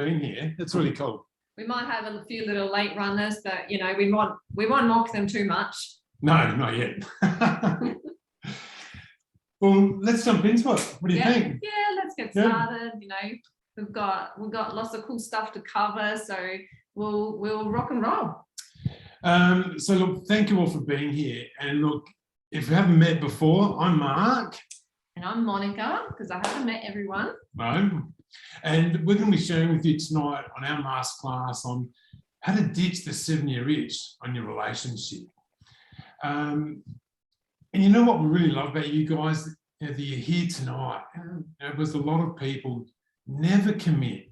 being here. It's really cool. We might have a few little late runners, but you know, we won't mock them too much. No, not yet. Well, let's jump into it. What do you think? Yeah, let's get started. You know, we've got lots of cool stuff to cover, so we'll rock and roll. So look, thank you all for being here. And look, if we haven't met before, I'm Mark. And I'm Monica, because I haven't met everyone. No. And we're going to be sharing with you tonight on our masterclass on how to ditch the 7-year itch on your relationship. And you know what we really love about you guys, that you're here tonight. Because a lot of people never commit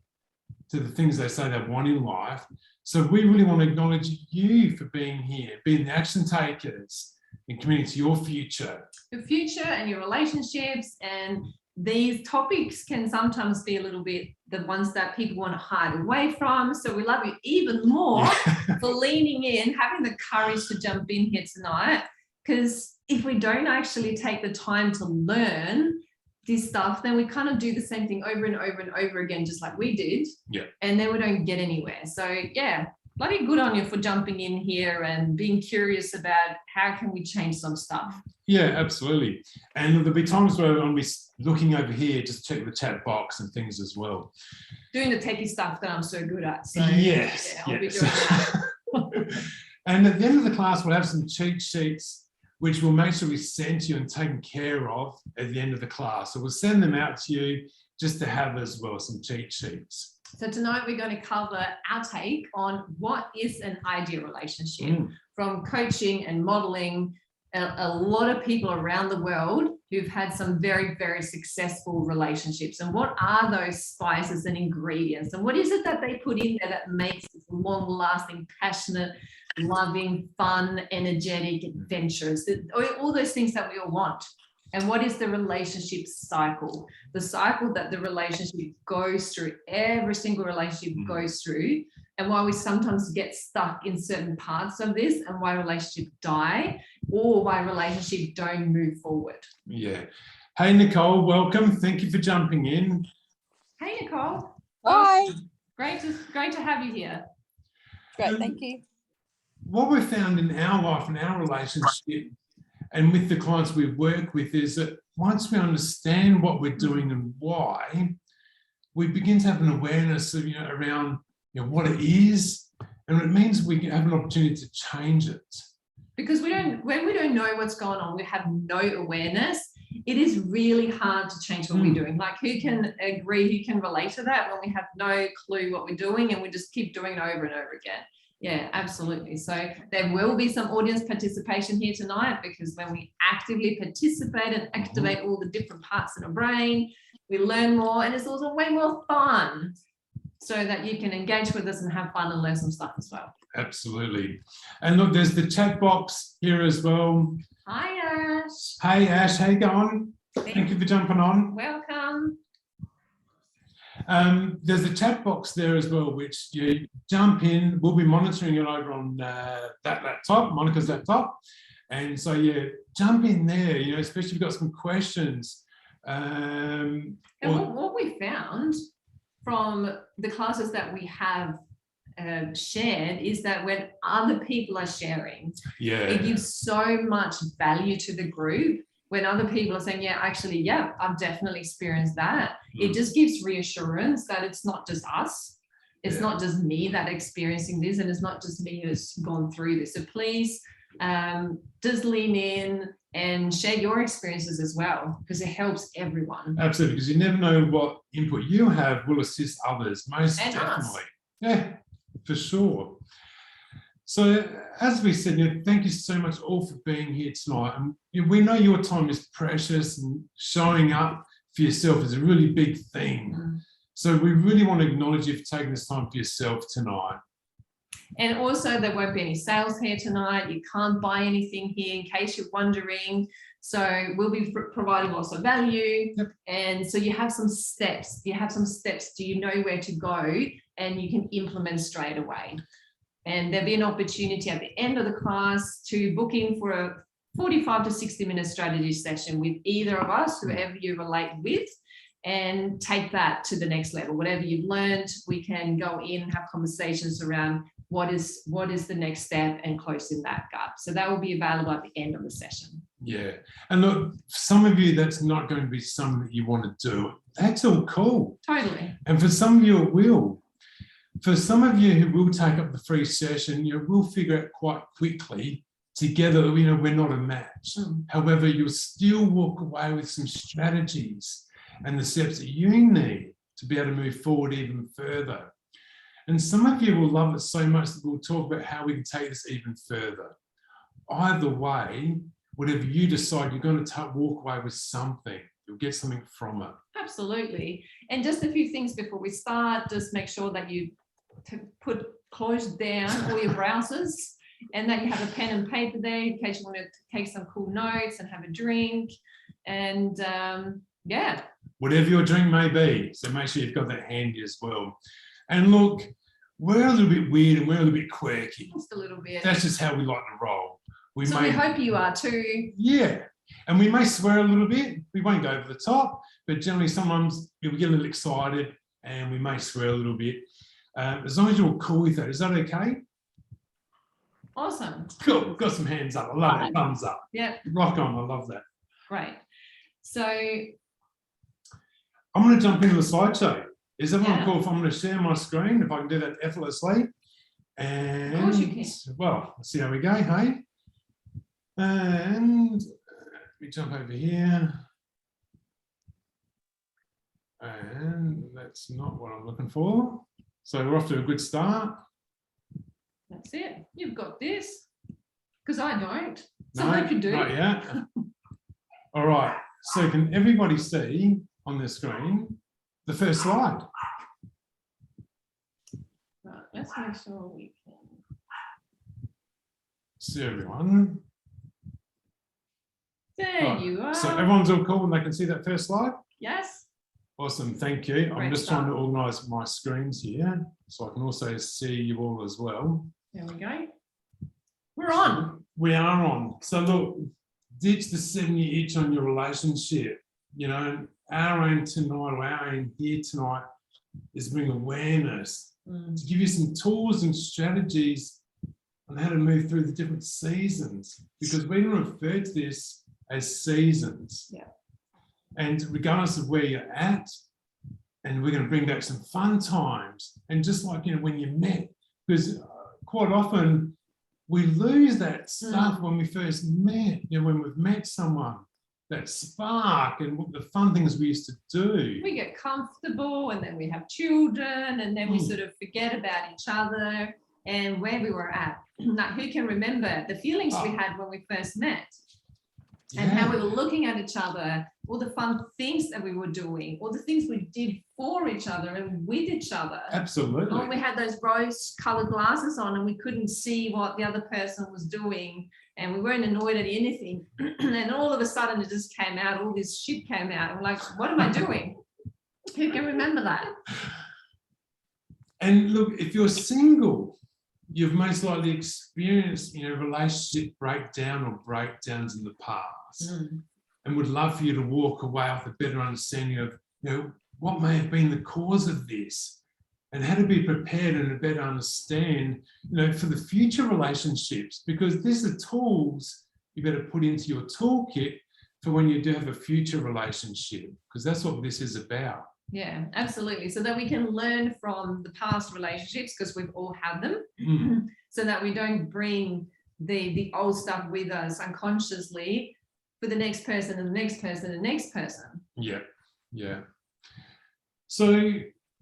to the things they say they want in life. So we really want to acknowledge you for being here, being the action takers and committing to your future. Your future and your relationships, and these topics can sometimes be a little bit the ones that people want to hide away from. So we love you even more for leaning in, having the courage to jump in here tonight. Because if we don't actually take the time to learn this stuff, then we kind of do the same thing over and over and over again, just like we did. Yeah. And then we don't get anywhere. So yeah, bloody good on you for jumping in here and being curious about how can we change some stuff. Yeah, absolutely. And there'll be times where I'll be looking over here, just check the chat box and things as well. Doing the techie stuff that I'm so good at. So yes, yeah, I'll be doing that. And at the end of the class, we'll have some cheat sheets which we'll make sure we send to you and taken care of at the end of the class. So we'll send them out to you just to have as well some cheat sheets. So tonight we're going to cover our take on what is an ideal relationship. From coaching and modeling, a lot of people around the world who've had some very, very successful relationships. And what are those spices and ingredients? And what is it that they put in there that makes it long-lasting, passionate, loving, fun, energetic, adventurous, all those things that we all want? And what is the relationship cycle? The cycle that the relationship goes through, every single relationship goes through, and why we sometimes get stuck in certain parts of this, and why relationships die, or why relationships don't move forward. Yeah. Hey, Nicole, welcome. Thank you for jumping in. Hey, Nicole. Hi. Great to have you here. Great, thank you. What we've found in our life and our relationship and with the clients we work with is that once we understand what we're doing and why, we begin to have an awareness of, around what it is, and it means we have an opportunity to change it. Because when we don't know what's going on, we have no awareness, it is really hard to change what we're doing. Like, who can agree, who can relate to that when we have no clue what we're doing and we just keep doing it over and over again? Yeah, absolutely. So there will be some audience participation here tonight, because when we actively participate and activate all the different parts in our brain, we learn more, and it's also way more fun, so that you can engage with us and have fun and learn some stuff as well. Absolutely. And look, there's the chat box here as well. Hi, Ash. Hey, Ash, how you going? Thank you for jumping on. Welcome. There's a chat box there as well, which you jump in. We'll be monitoring it over on that laptop, Monica's laptop. And so, yeah, jump in there, especially if you've got some questions. And what we found from the classes that we have shared is that when other people are sharing, it gives so much value to the group. When other people are saying, I've definitely experienced that, it just gives reassurance that it's not just us, it's not just me that experiencing this, and it's not just me who's gone through this. So please just lean in and share your experiences as well, because it helps everyone. Absolutely, because you never know what input you have will assist others, most and definitely. Us. Yeah, for sure. So as we said, thank you so much all for being here tonight. And we know your time is precious, and showing up for yourself is a really big thing. So we really want to acknowledge you for taking this time for yourself tonight. And also, there won't be any sales here tonight. You can't buy anything here, in case you're wondering. So we'll be providing lots of value. And so you have some steps. Do you know where to go? And you can implement straight away. And there'll be an opportunity at the end of the class to book in for a 45 to 60-minute strategy session with either of us, whoever you relate with. and take that to the next level. Whatever you've learned, we can go in and have conversations around what is the next step and closing that gap. So that will be available at the end of the session. Yeah. And look, for some of you, that's not going to be something that you want to do. That's all cool. Totally. And for some of you, it will. For some of you who will take up the free session, we'll figure out quite quickly together, we're not a match. However, you'll still walk away with some strategies and the steps that you need to be able to move forward even further. And some of you will love it so much that we'll talk about how we can take this even further. Either way, whatever you decide, you're going to walk away with something. You'll get something from it. Absolutely. And just a few things before we start, just make sure that you close down all your browsers and that you have a pen and paper there in case you want to take some cool notes and have a drink. And yeah. Whatever your drink may be. So make sure you've got that handy as well. And look, we're a little bit weird and we're a little bit quirky. Just a little bit. That's just how we like to roll. We hope you are too. Yeah. And we may swear a little bit. We won't go over the top, but generally sometimes we get a little excited and we may swear a little bit. As long as you're cool with that, is that okay? Awesome. Cool. Got some hands up. I love it. Thumbs up. Yeah. Rock on. I love that. Great. So I'm going to jump into the slideshow. Is everyone cool if I'm going to share my screen? If I can do that effortlessly? And of course you can. Well, let's see how we go, hey? And let me jump over here. And that's not what I'm looking for. So we're off to a good start. That's it. You've got this. Because I don't. So No, I could do. not yet. All right. So can everybody see on the screen the first slide? Right, let's make sure we can. See everyone. There Right, you are. So everyone's all cool and they can see that first slide? Yes. Awesome, thank you. I'm Great just stuff. trying to organise my screens here so I can also see you all as well. There we go. We're on. We are on. So look, ditch the 7-year itch on your relationship. Our aim tonight, or our aim here tonight, is bring awareness to give you some tools and strategies on how to move through the different seasons, because we refer to this as seasons. Yeah. And regardless of where you're at, and we're going to bring back some fun times. And just like, when you met, because quite often we lose that stuff when we first met, when we've met someone, that spark and the fun things we used to do. We get comfortable and then we have children and then we sort of forget about each other and where we were at. Now, who can remember the feelings we had when we first met? And how we were looking at each other, all the fun things that we were doing, all the things we did for each other and with each other. Absolutely. When we had those rose-colored glasses on and we couldn't see what the other person was doing and we weren't annoyed at anything. And all of a sudden it just came out, all this shit came out. I'm like, what am I doing? Who can remember that? And look, if you're single, you've most likely experienced, relationship breakdown or breakdowns in the past, and would love for you to walk away with a better understanding of, what may have been the cause of this, and how to be prepared and to better understand, for the future relationships, because these are tools you better put into your toolkit for when you do have a future relationship, because that's what this is about. Yeah, absolutely. So that we can learn from the past relationships, because we've all had them, so that we don't bring the old stuff with us unconsciously for the next person and the next person and the next person. Yeah, yeah. So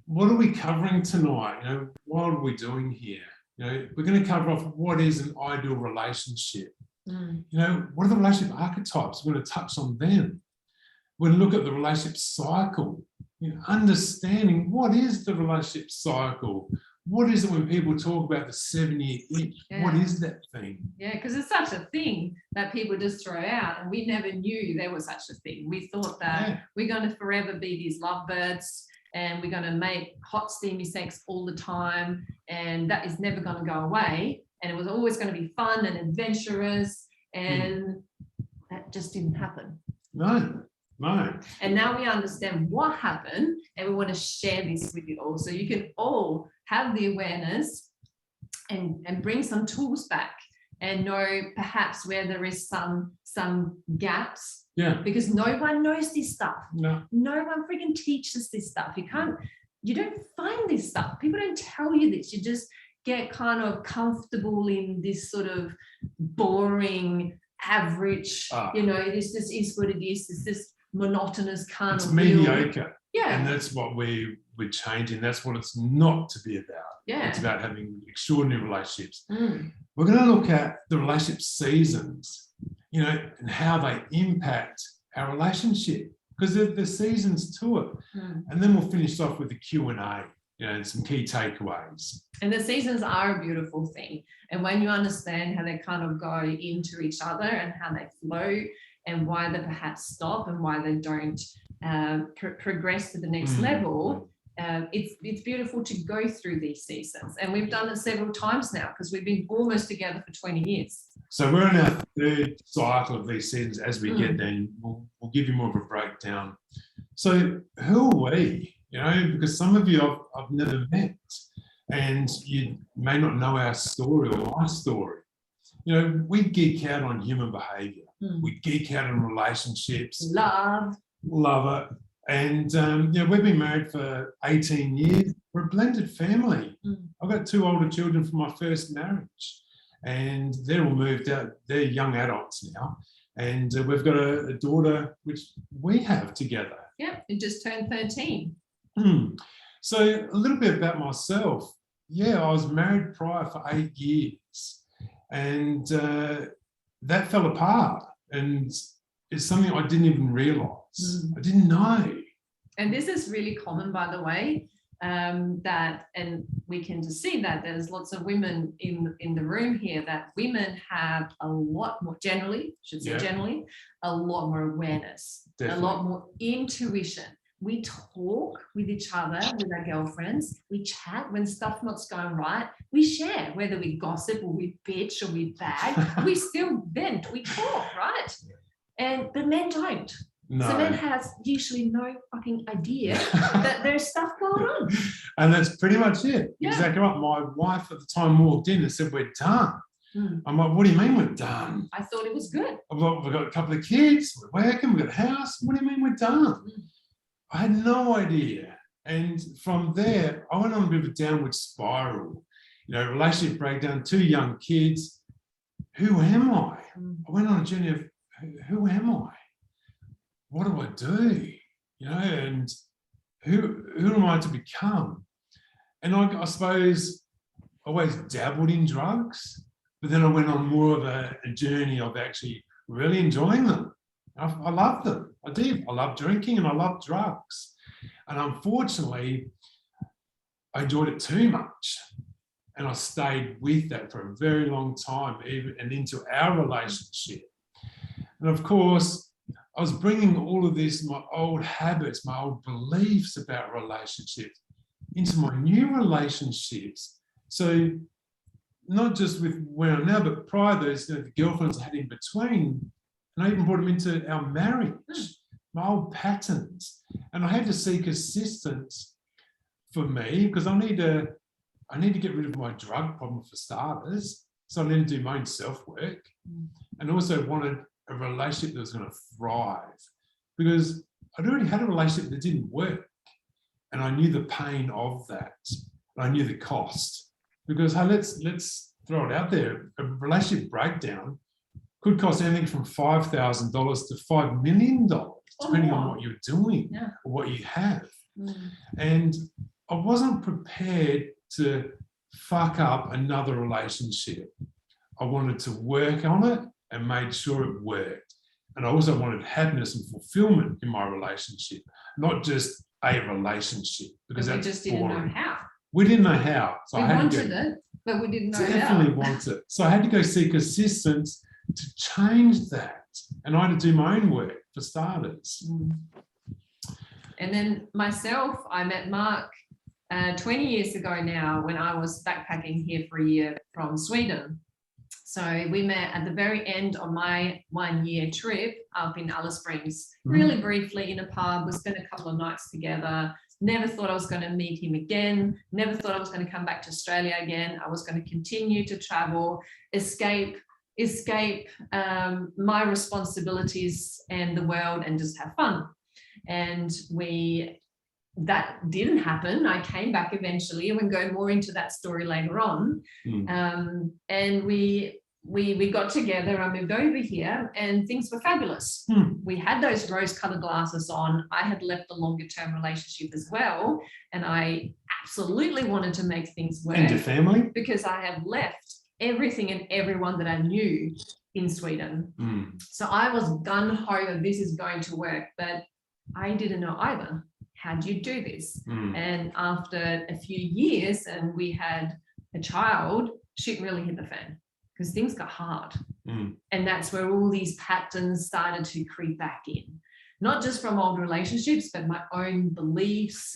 what are we covering tonight? What are we doing here? We're going to cover off what is an ideal relationship. What are the relationship archetypes? We're going to touch on them. We're going to look at the relationship cycle. Understanding what is the relationship cycle. What is it when people talk about the 7-year itch? Yeah. What is that thing? Yeah, because it's such a thing that people just throw out, and we never knew there was such a thing. We thought that we're going to forever be these lovebirds and we're going to make hot, steamy sex all the time, and that is never going to go away. And it was always going to be fun and adventurous, and that just didn't happen. No. No. And now we understand what happened, and we want to share this with you all, so you can all have the awareness and bring some tools back and know perhaps where there is some gaps. Yeah. Because no one knows this stuff. No. No one freaking teaches this stuff. You don't find this stuff. People don't tell you this. You just get kind of comfortable in this sort of boring, average, this just is what it is. It's this monotonous kind it's of mediocre. Yeah. And that's what we're changing. That's what it's not to be about. Yeah. It's about having extraordinary relationships. We're going to look at the relationship seasons, and how they impact our relationship, because there's seasons to it. And then we'll finish off with the Q&A, and some key takeaways. And the seasons are a beautiful thing. And when you understand how they kind of go into each other and how they flow and why they perhaps stop and why they don't progress to the next level, it's beautiful to go through these seasons. And we've done it several times now because we've been almost together for 20 years. So we're in our third cycle of these seasons. As we get there, we'll give you more of a breakdown. So who are we? Because some of you I've never met, and you may not know our story or my story. We geek out on human behavior. We geek out on relationships. Love it. And, we've been married for 18 years. We're a blended family. I've got 2 older children from my first marriage, and they're all moved out. They're young adults now. And we've got a daughter, which we have together. Yeah, it just turned 13. So a little bit about myself. Yeah, I was married prior for 8 years, and that fell apart. And it's something I didn't even realise. I didn't know. And this is really common, by the way, and we can just see that there's lots of women in the room here, that women have a lot more, generally, a lot more awareness, a lot more intuition. We talk with each other, with our girlfriends. We chat when stuff not's going right. We share, whether we gossip or we bitch or we bag. We still vent. We talk, right? But men don't. No. So men has usually no fucking idea that there's stuff going on. And that's pretty much it. Yeah. Exactly right. My wife at the time walked in and said, "We're done." I'm like, "What do you mean we're done?" I thought it was good. We've got a couple of kids, we're working, we've got a house. What do you mean we're done? I had no idea. And from there, I went on a bit of a downward spiral. Relationship breakdown, 2 young kids. Who am I? I went on a journey of who am I? What do I do? And who am I to become? And I suppose I always dabbled in drugs, but then I went on more of a journey of actually really enjoying them. I love them. I did. I love drinking and I love drugs. And unfortunately, I enjoyed it too much. And I stayed with that for a very long time, even and into our relationship. And of course, I was bringing all of this, my old habits, my old beliefs about relationships, into my new relationships. So not just with where I'm now, but prior to those, the girlfriends I had in between, and I even brought them into our marriage, my old patterns. And I had to seek assistance for me, because I need to get rid of my drug problem for starters. So I need to do my own self-work, and also wanted a relationship that was going to thrive, because I'd already had a relationship that didn't work, and I knew the pain of that, and I knew the cost. Because hey, let's throw it out there, a relationship breakdown could cost anything from $5,000 to $5 million, depending on what you're doing or what you have. And I wasn't prepared to fuck up another relationship. I wanted to work on it and made sure it worked. And I also wanted happiness and fulfillment in my relationship, not just a relationship, because we that's just didn't boring. know how. We didn't know how. So We I had wanted to it, but we didn't know definitely how. want it. So I had to go seek assistance to change that. And I had to do my own work for starters. And then myself, I met Mark 20 years ago now, when I was backpacking here for a year from Sweden. So we met at the very end of my 1-year trip up in Alice Springs, really briefly in a pub. We spent a couple of nights together. Never thought I was going to meet him again. Never thought I was going to come back to Australia again. I was going to continue to travel, escape my responsibilities and the world, and just have fun. And that didn't happen. I came back eventually, and we'll go more into that story later on. And we got together. I moved over here, and things were fabulous. We had those rose-colored glasses on. I had left a longer-term relationship as well, and I absolutely wanted to make things work. And your family? Because I have left everything and everyone that I knew in Sweden. So I was gung-ho that this is going to work, but I didn't know either. How do you do this? And after a few years, and we had a child, shit really hit the fan, because things got hard. And that's where all these patterns started to creep back in. Not just from old relationships, but my own beliefs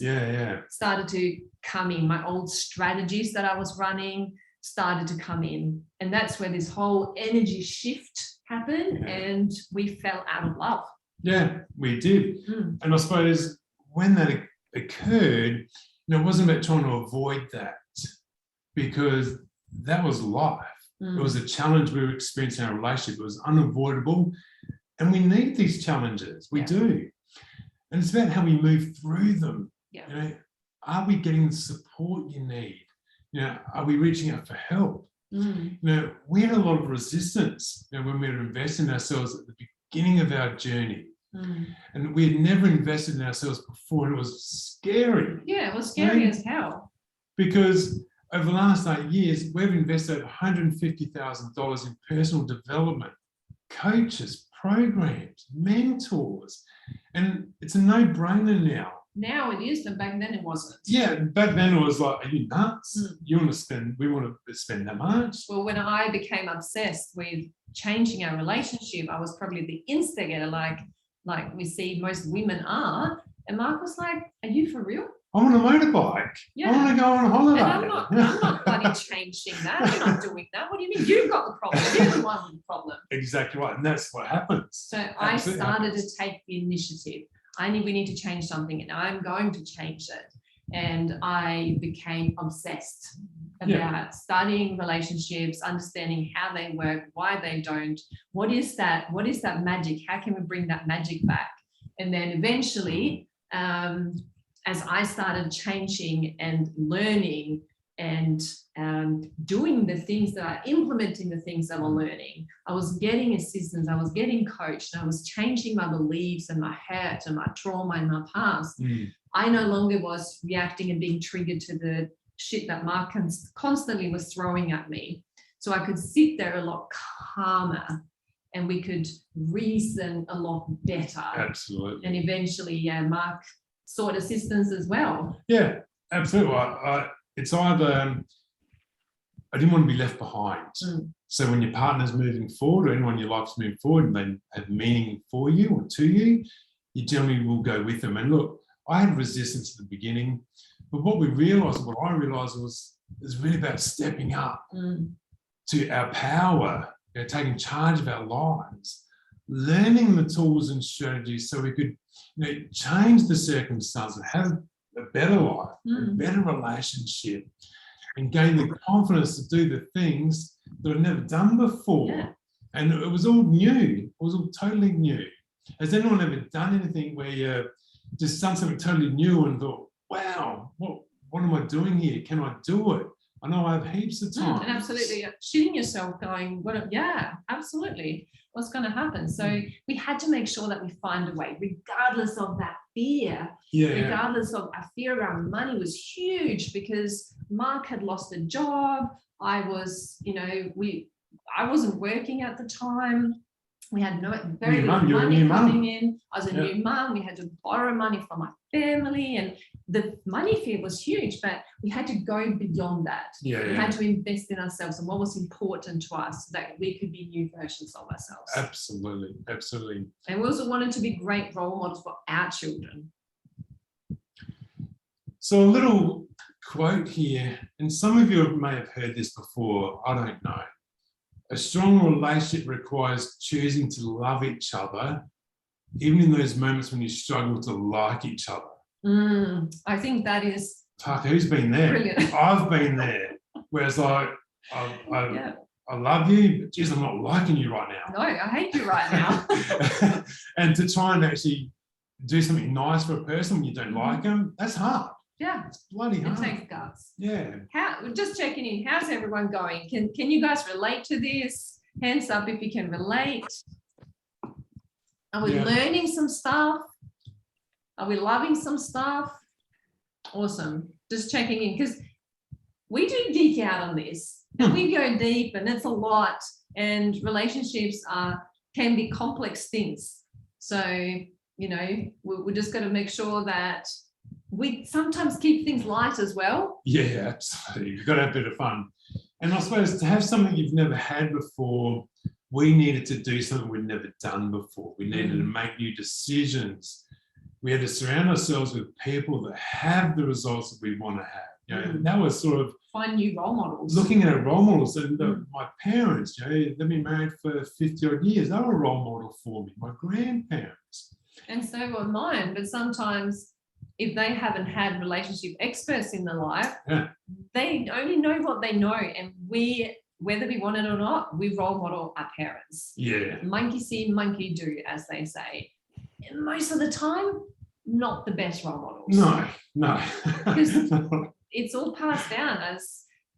started to come in. My old strategies that I was running started to come in. And that's where this whole energy shift happened, and we fell out of love. Yeah, we did. And I suppose when that occurred, it wasn't about trying to avoid that, because that was life. It was a challenge we were experiencing in our relationship. It was unavoidable. And we need these challenges. We do. And it's about how we move through them. Are we getting the support you need? Are we reaching out for help? We had a lot of resistance when we were investing in ourselves at the beginning of our journey. And we had never invested in ourselves before, and it was scary. Yeah, it was scary as hell. Because over the last 8 years, we've invested over $150,000 in personal development, coaches, programs, mentors, and it's a no-brainer now. Now it is, but back then it wasn't. Yeah, back then it was like, are you nuts? We want to spend that much? Well, when I became obsessed with changing our relationship, I was probably the instigator, like we see most women are. And Mark was like, are you for real? I want a motorbike. I want to go on a holiday. And I'm not bloody changing that. I'm not doing that. What do you mean? You've got the problem. You're the one with the problem. Exactly right. And that's what happens. So I started to take the initiative. We need to change something, and I'm going to change it. And I became obsessed about studying relationships, understanding how they work, why they don't. What is that magic? How can we bring that magic back? And then eventually, as I started changing and learning and doing the things implementing the things that I'm learning, I was getting assistance, I was getting coached, and I was changing my beliefs and my hurt and my trauma and my past. I no longer was reacting and being triggered to the shit that Mark constantly was throwing at me. So I could sit there a lot calmer, and we could reason a lot better. Absolutely. And eventually, Mark sought assistance as well. Yeah, absolutely. It's either I didn't want to be left behind. So when your partner's moving forward, or anyone in your life's moving forward, and they have meaning for you or to you, you generally will go with them. And look, I had resistance at the beginning, but what I realized was it's really about stepping up to our power, taking charge of our lives, learning the tools and strategies so we could change the circumstances, have a better life, a better relationship, and gain the confidence to do the things that I've never done before. And it was all new. It was all totally new. Has anyone ever done anything where you just done something totally new and thought, wow, what am I doing here? Can I do it? I know I have heaps of time. And absolutely shitting yourself going, absolutely. What's going to happen? So we had to make sure that we find a way, regardless of that fear, regardless of our fear around money was huge, because Mark had lost a job. I was, I wasn't working at the time. We had very little money coming in. I was a new mum. We had to borrow money from my family, and the money fear was huge, but we had to go beyond that. We had to invest in ourselves and what was important to us so that we could be new versions of ourselves. Absolutely, absolutely. And we also wanted to be great role models for our children. So a little quote here, and some of you may have heard this before, I don't know. A strong relationship requires choosing to love each other, even in those moments when you struggle to like each other. I think that is Fuck, who's been there? brilliant. I've been there. Whereas like, Yeah. I love you, but geez, I'm not liking you right now. No, I hate you right now. And to try and actually do something nice for a person when you don't like them, that's hard. Yeah, It's bloody it hard. takes guts. Yeah. Just checking in, how's everyone going? Can you guys relate to this? Hands up if you can relate. Are we learning some stuff? Are we loving some stuff? Awesome. Just checking in, because we do geek out on this and we go deep, and it's a lot, and relationships can be complex things. So, you know, we just got to make sure that we sometimes keep things light as well. Yeah, absolutely. You've got to have a bit of fun. And I suppose to have something you've never had before, we needed to do something we'd never done before. We needed to make new decisions. We had to surround ourselves with people that have the results that we want to have. You know, that was sort of Find new role models. looking at our role models. And my parents, you know, they've been married for 50 odd years. They were a role model for me. My grandparents. And so were mine. But sometimes if they haven't had relationship experts in their life, they only know what they know. And we, whether we want it or not, we role model our parents. Yeah. Monkey see, monkey do, as they say. And most of the time, not the best role models. No. Because it's all passed down,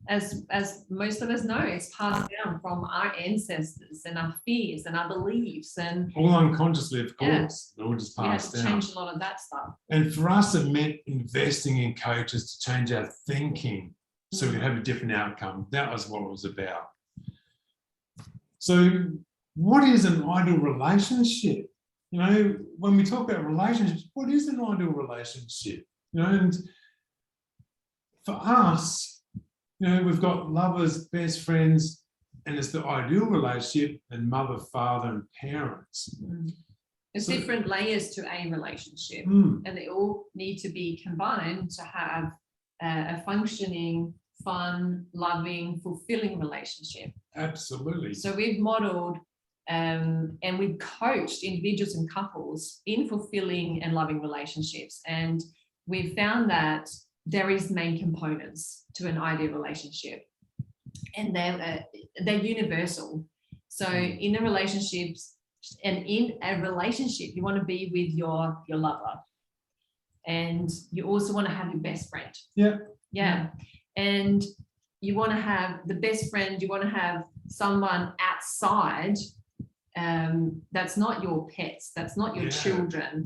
as most of us know, it's passed down from our ancestors and our fears and our beliefs, and all unconsciously, of course. It all just we had passed to down. change a lot of that stuff. And for us, it meant investing in coaches to change our thinking so we could have a different outcome. That was what it was about. So what is an ideal relationship? You know, when we talk about relationships, what is an ideal relationship? You know, and for us, you know, we've got lovers, best friends, and it's the ideal relationship, and mother, father, and parents. There's different layers to a relationship, and they all need to be combined to have a functioning, fun, loving, fulfilling relationship. Absolutely. So we've modeled and we've coached individuals and couples in fulfilling and loving relationships. And we've found that there is main components to an ideal relationship, and they're universal. So in a relationship, you want to be with your lover, and you also want to have your best friend. Yeah. And you want to have the best friend, you want to have someone outside that's not your pets, that's not your children,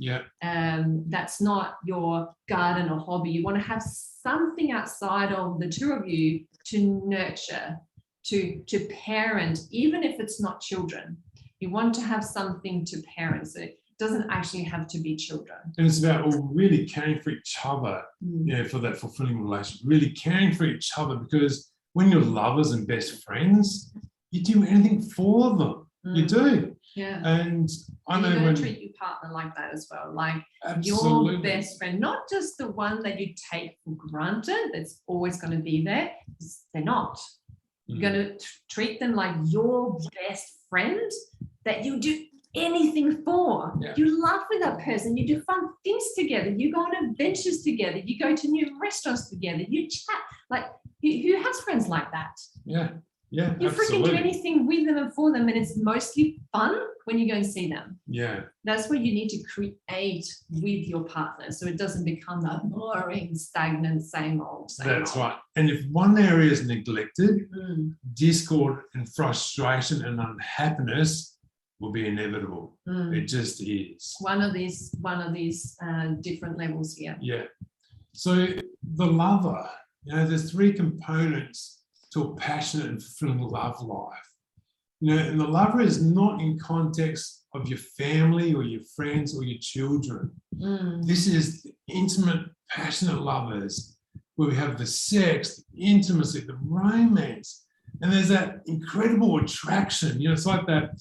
that's not your garden or hobby. You want to have something outside of the two of you to nurture, to parent, even if it's not children. You want to have something to parent. So it doesn't actually have to be children. And it's about really caring for each other, you know, for that fulfilling relationship, really caring for each other, because when you're lovers and best friends, you do anything for them. You do. Yeah. And I know you're going when to treat your partner like that as well. Like absolutely. Your best friend, not just the one that you take for granted, that's always going to be there. They're not. You're going to treat them like your best friend that you do anything for. You laugh with that person, you do fun things together, you go on adventures together, you go to new restaurants together, you chat. Like, who has friends like that? You freaking do anything with them and for them, and it's mostly fun when you go and see them. That's what you need to create with your partner, so it doesn't become that boring, stagnant, same old. That's right. And if one area is neglected, discord and frustration and unhappiness will be inevitable. It just is. One of these different levels here. So the lover, you know, there's three components to a passionate and fulfilling love life. You know, and the lover is not in context of your family or your friends or your children. This is the intimate, passionate lovers, where we have the sex, the intimacy, the romance, and there's that incredible attraction. You know, it's like that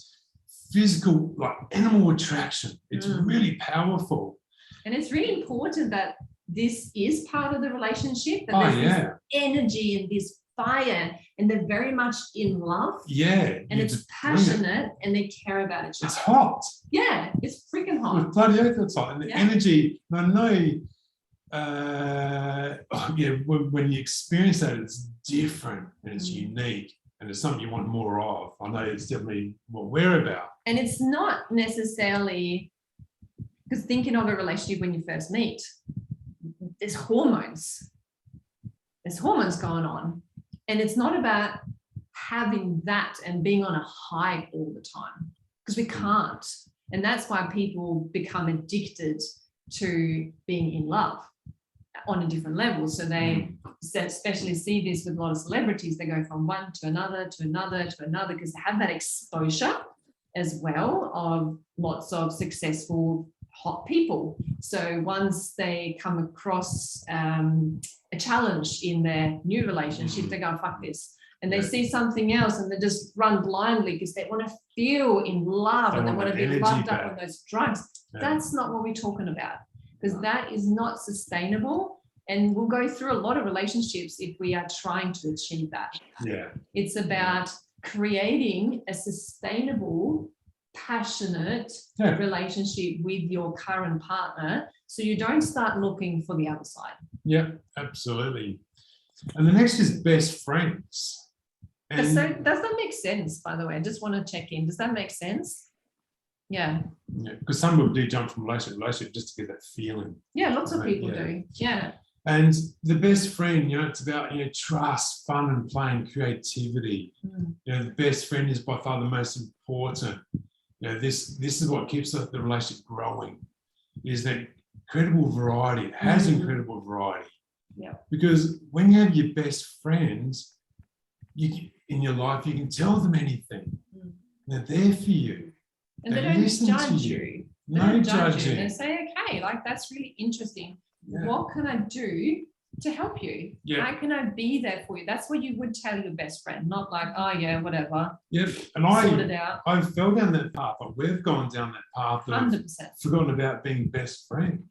physical, like animal attraction. It's really powerful. And it's really important that this is part of the relationship, that there's this energy and this fire and they're very much in love. Yeah. And it's passionate and they care about each other. It's hot. Yeah, it's freaking hot. With bloody oath, it's hot. And the energy, and I know, when you experience that, it's different and it's unique and it's something you want more of. I know it's definitely what we're about. And it's not necessarily, because thinking of a relationship when you first meet, there's hormones. There's hormones going on. And it's not about having that and being on a high all the time, because we can't. And that's why people become addicted to being in love on a different level. So they especially see this with a lot of celebrities. They go from one to another, to another, to another, because they have that exposure as well of lots of successful, hot people. So once they come across a challenge in their new relationship, they go, fuck this. And they see something else and they just run blindly because they want to feel in love and they want to be loved up on those drugs. That's not what we're talking about, because that is not sustainable. And we'll go through a lot of relationships if we are trying to achieve that. Yeah. It's about creating a sustainable, passionate relationship with your current partner, so you don't start looking for the other side. Yeah, absolutely. And the next is best friends. And so does that make sense, by the way? I just want to check in. Does that make sense? Yeah. Yeah, because some people do jump from relationship to relationship just to get that feeling. Yeah, lots of people do. Yeah. And the best friend, it's about, trust, fun and play and creativity. The best friend is by far the most important. This is what keeps the relationship growing, is that incredible variety. It has incredible variety. Yeah. Because when you have your best friends in your life, you can tell them anything. They're there for you. And they don't judge you. No judging. They say, okay, that's really interesting. Yeah. What can I do to help you? Yeah. How can I be there for you? That's what you would tell your best friend, not like, oh yeah, whatever. Yep. And I fell down that path, but we've gone down that path of 100%. Forgotten about being best friends.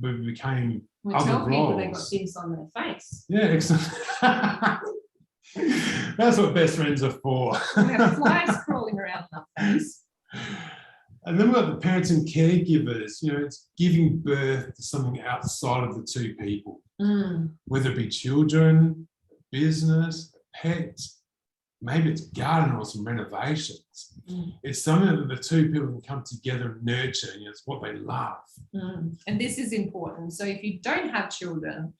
We became we other tell people roles. they got things on their face. Yeah, excellent. That's what best friends are for. We have flies crawling around in our face. And then we've got the parents and caregivers. It's giving birth to something outside of the two people, whether it be children, business, pets, maybe it's garden or some renovations. It's something that the two people can come together and nurture, and it's what they love. And this is important. So if you don't have children,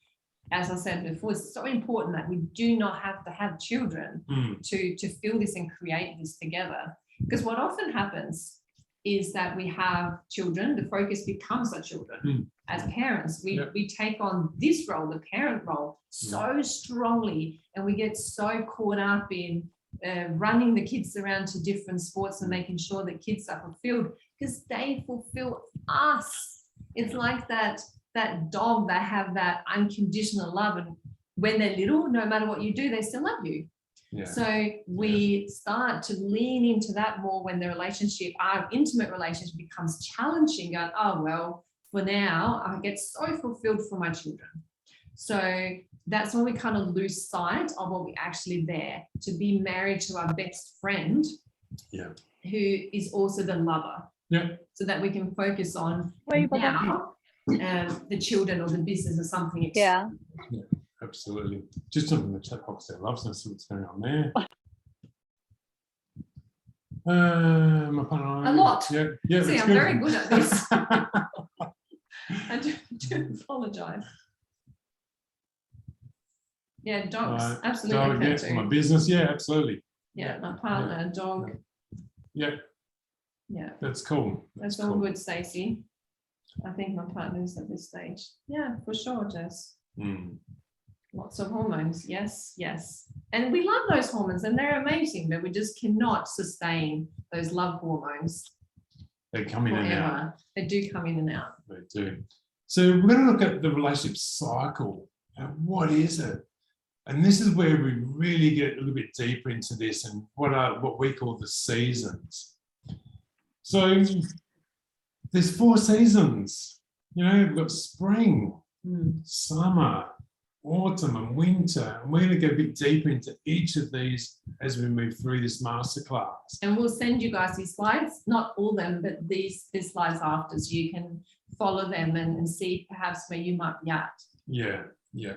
as I said before, it's so important that we do not have to have children to feel this and create this together. Because what often happens is that we have children, the focus becomes our children. As parents, we take on this role, the parent role, so strongly, and we get so caught up in running the kids around to different sports and making sure that kids are fulfilled, because they fulfill us. It's like that dog, they have that unconditional love, and when they're little, no matter what you do, they still love you. Yeah. So we start to lean into that more when the relationship, our intimate relationship, becomes challenging, going, oh, well, for now, I get so fulfilled for my children. So that's when we kind of lose sight of what we're actually there to be married to our best friend, who is also the lover. So that we can focus on now the children or the business or something. Yeah. Absolutely. Just something in the chat box there. Loves to see what's going on there. A lot. Yeah. See, I'm very good at this. I do apologize. Yeah, dogs. Absolutely. Dog, my business. Yeah, absolutely. Yeah, my partner, dog. Yeah. That's cool. That's all good, Stacey. I think my partner's at this stage. Yeah, for sure, Jess. Lots of hormones. Yes. And we love those hormones and they're amazing, but we just cannot sustain those love hormones. They come in and out. They do come in and out. They do. So we're going to look at the relationship cycle. What is it? And this is where we really get a little bit deeper into this and what we call the seasons. So there's 4 seasons. We've got spring, summer, autumn and winter. And we're going to go a bit deeper into each of these as we move through this masterclass. And we'll send you guys these slides, not all them, but these slides after, so you can follow them and see perhaps where you might be at. Yeah, yeah.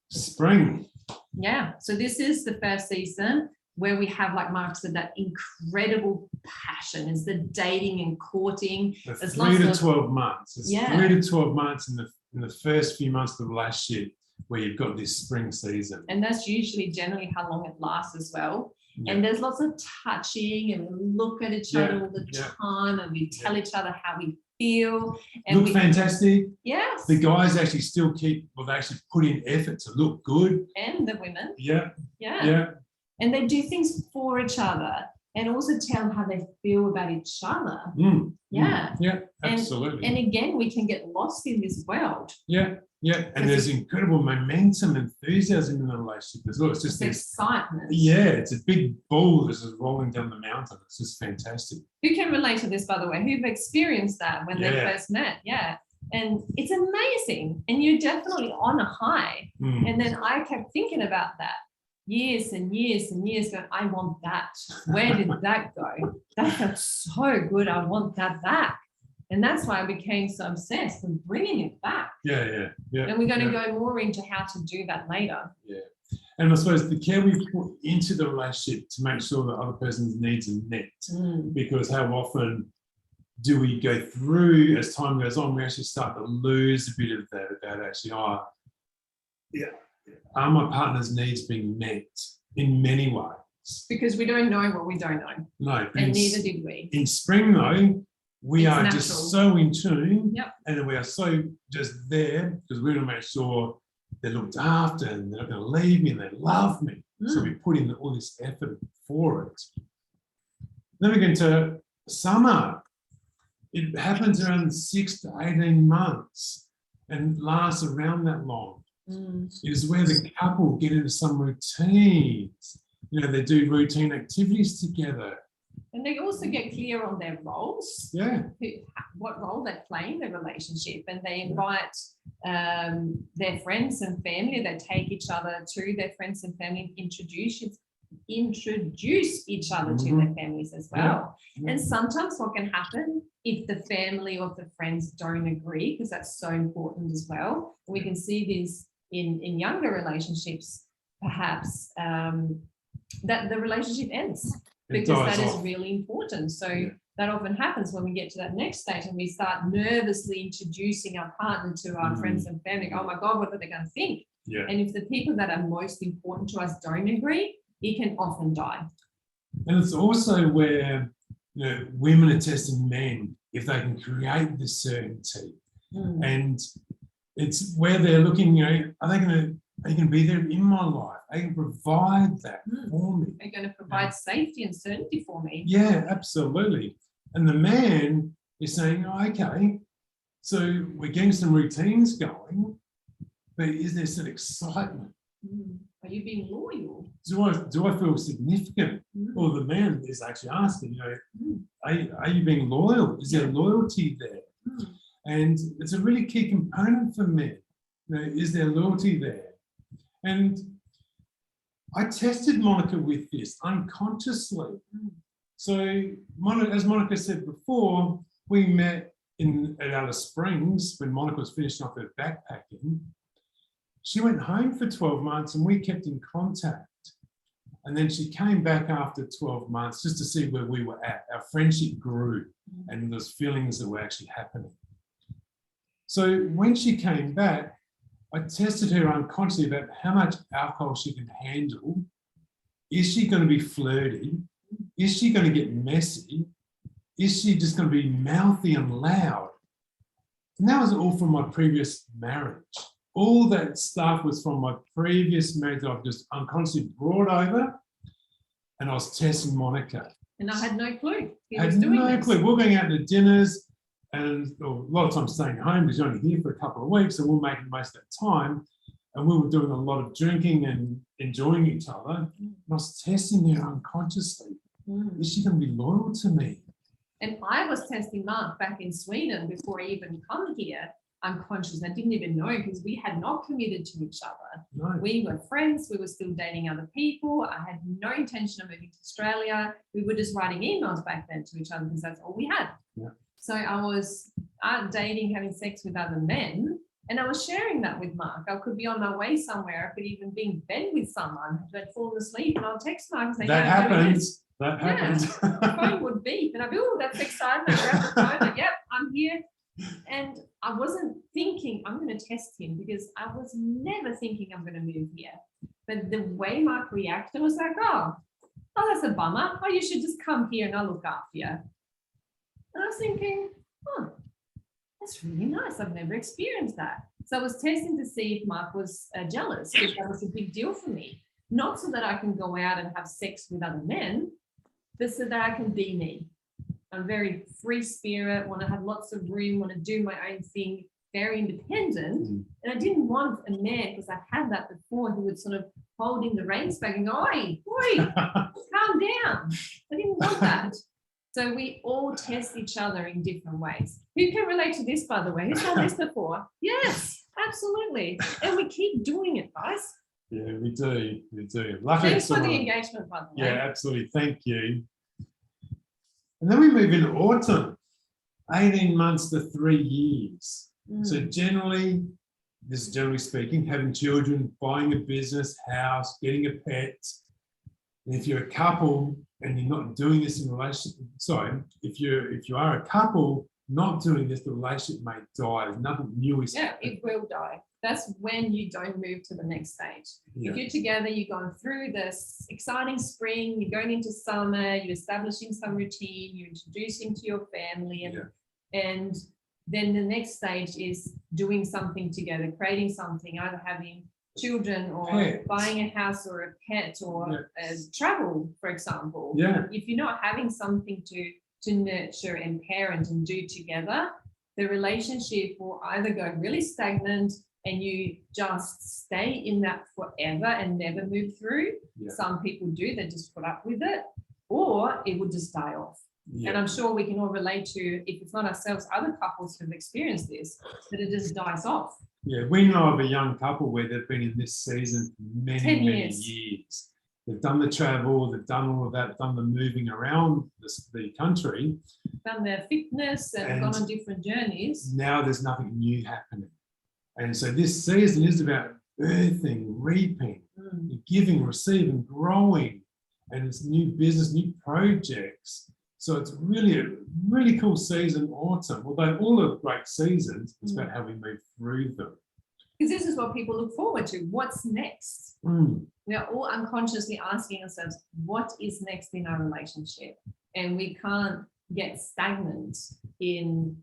Spring. Yeah, so this is the first season where we have, like Mark said, that incredible passion. Is the dating and courting. The 3 to 12 months. It's Yeah. 3 to 12 months in the first few months of the relationship where you've got this spring season. And that's usually generally how long it lasts as well. Yeah. And there's lots of touching, and we look at each other all the time, and we tell each other how we feel. And look fantastic. Yes. The guys actually still they actually put in effort to look good. And the women. Yeah. Yeah. Yeah. And they do things for each other and also tell them how they feel about each other. Yeah. Yeah, absolutely. And again, we can get lost in this world. Yeah. Yeah. And there's incredible momentum, enthusiasm in the relationship as well. It's just this excitement. Yeah, it's a big ball that's just rolling down the mountain. It's just fantastic. Who can relate to this, by the way? Who've experienced that when they first met? Yeah. And it's amazing. And you're definitely on a high. And then I kept thinking about that. Years and years and years ago, I want that. Where did that go? That felt so good. I want that back. And that's why I became so obsessed with bringing it back. Yeah. And we're going to go more into how to do that later. Yeah. And I suppose the care we put into the relationship to make sure the other person's needs are met. Because how often do we go through, as time goes on, we actually start to lose a bit of that about actually, are my partner's needs being met in many ways? Because we don't know what we don't know. No. And neither did we. In spring, though, we are natural. just so in tune. Yep. And we are so just there because we're going to make sure they're looked after and they're not going to leave me and they love me. So we put in all this effort for it. Then we get into summer. It happens around 6 to 18 months and lasts around that long. It is where the couple get into some routines. You know, they do routine activities together. And they also get clear on their roles. Yeah. What role they play in the relationship. And they invite their friends and family. They take each other to their friends and family, introduce each other to their families as well. And sometimes what can happen if the family or the friends don't agree, because that's so important as well. We can see this in younger relationships, perhaps, that the relationship ends because that is really important. So that often happens when we get to that next stage and we start nervously introducing our partner to our friends and family. Oh my God, what are they going to think? Yeah. And if the people that are most important to us don't agree, it can often die. And it's also where, you know, women are testing men if they can create this certainty. And it's where they're looking, you know, are they going to be there in my life? They can provide that for me. They're going to provide safety and certainty for me. Yeah, absolutely. And the man is saying, oh, okay, so we're getting some routines going, but is there some excitement? Are you being loyal? Do I feel significant? Or the man is actually asking, you know, are you being loyal? Is there loyalty there? And it's a really key component for men. You know, is there loyalty there? And I tested Monica with this unconsciously. So, as Monica said before, we met at Alice Springs when Monica was finishing off her backpacking. She went home for 12 months and we kept in contact. And then she came back after 12 months just to see where we were at. Our friendship grew and those feelings that were actually happening. So when she came back, I tested her unconsciously about how much alcohol she can handle. Is she going to be flirty? Is she going to get messy? Is she just going to be mouthy and loud? And that was all from my previous marriage. All that stuff was from my previous marriage that I've just unconsciously brought over, and I was testing Monica. And I had no clue. I had no clue. We're going out to dinners, and a lot of times staying home because you're only here for a couple of weeks, and we're making the most of that time. And we were doing a lot of drinking and enjoying each other. And I was testing her unconsciously. Is she going to be loyal to me? And I was testing Mark back in Sweden before I even come here. unconscious. I didn't even know because we had not committed to each other. No. We were friends. We were still dating other people. I had no intention of moving to Australia. We were just writing emails back then to each other because that's all we had. Yeah. So I was dating, having sex with other men, and I was sharing that with Mark. I could be on my way somewhere. I could even be in bed with someone. I'd fallen asleep, and I'll text Mark and say, That happens. That happens. The phone would beep, and I'd be, oh, that's exciting. I grab the phone, and, yep, I'm here. And I wasn't thinking I'm going to test him because I was never thinking I'm going to move here. But the way Mark reacted was like, oh, that's a bummer. Oh, you should just come here and I'll look after you. And I was thinking, oh, that's really nice. I've never experienced that. So I was testing to see if Mark was jealous, because that was a big deal for me. Not so that I can go out and have sex with other men, but so that I can be me. I'm very free spirit, want to have lots of room, want to do my own thing, very independent. And I didn't want a man, because I've had that before, who would sort of holding the reins back and go, oi, calm down. I didn't want that. So we all test each other in different ways. Who can relate to this, by the way? Who's done this before? Yes, absolutely. And we keep doing it, guys. Yeah, we do. We do. Luckily, thanks for the engagement, by the way. Yeah, absolutely. Thank you. And then we move into autumn, 18 months to 3 years. So generally, this is generally speaking, having children, buying a business, house, getting a pet. And if you're a couple and you're not doing this in a relationship, if you are a couple not doing this, the relationship may die. There's nothing new is happening. It will die. That's when you don't move to the next stage. Yeah. If you're together, you're going through this exciting spring, you're going into summer, you're establishing some routine, you're introducing to your family, and then the next stage is doing something together, creating something, either having children or Pets. buying a house or a pet or travel, for example. Yeah. If you're not having something to nurture and parent and do together, the relationship will either go really stagnant and you just stay in that forever and never move through. Yeah. Some people do, they just put up with it, or it would just die off. Yeah. And I'm sure we can all relate to, if it's not ourselves, other couples who've experienced this, that it just dies off. Yeah, we know of a young couple where they've been in this season for many years. They've done the travel, they've done all of that, done the moving around the country. Done their fitness and gone on different journeys. Now there's nothing new happening. And so this season is about birthing, reaping, giving, receiving, growing, and it's new business, new projects. So it's really a really cool season, autumn. Although all are great seasons, it's about how we move through them. Because this is what people look forward to. What's next? We are all unconsciously asking ourselves, what is next in our relationship? And we can't get stagnant in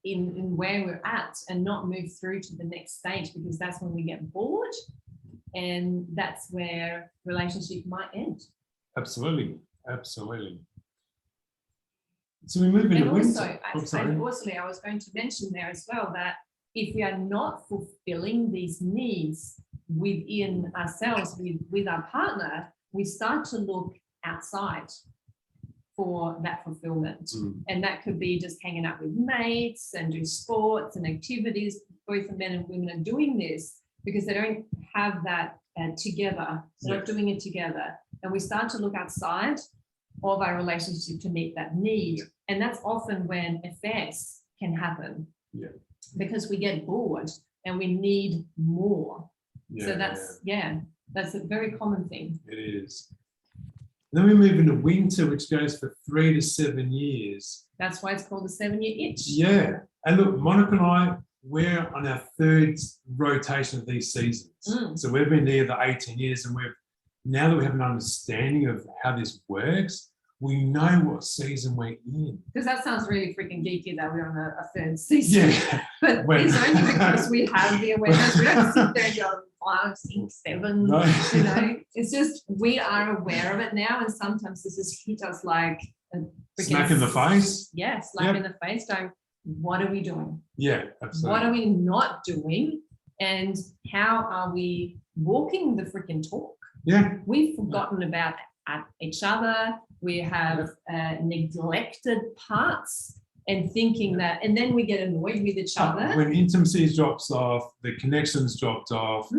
where we're at and not move through to the next stage, because that's when we get bored, and that's where relationship might end. Absolutely. So we move into winter. And also, I was going to mention there as well that if we are not fulfilling these needs within ourselves, with our partner, we start to look outside for that fulfillment. And that could be just hanging out with mates and do sports and activities. Both the men and women are doing this because they don't have that together. They're not doing it together. And we start to look outside of our relationship to meet that need. And that's often when affairs can happen. Because we get bored and we need more. So that's a very common thing. It is. Then we move into winter, which goes for 3 to 7 years. That's why it's called the 7-year itch. Yeah. And look, Monica and I, we're on our 3rd rotation of these seasons. So we've been there the 18 years, and now that we have an understanding of how this works, we know what season we're in. Because that sounds really freaking geeky that we're on a 3rd season. Yeah. But it's only because we have the awareness. We don't sit there and go 5, 6, 7. No. You know, it's just we are aware of it now, and sometimes this has hit us like a freaking Smack in the face. Yeah, slap in the face. Going, what are we doing? Yeah, absolutely. What are we not doing? And how are we walking the freaking talk? Yeah. We've forgotten about each other. We have neglected parts and thinking that, and then we get annoyed with each other. When intimacy drops off, the connections dropped off,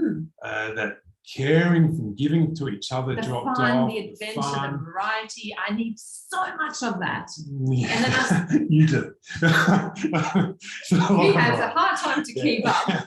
that caring from giving to each other The dropped fun, off. the adventure, the variety. I need so much of that. Yeah. And then you do. he has a hard time to keep up. Yeah.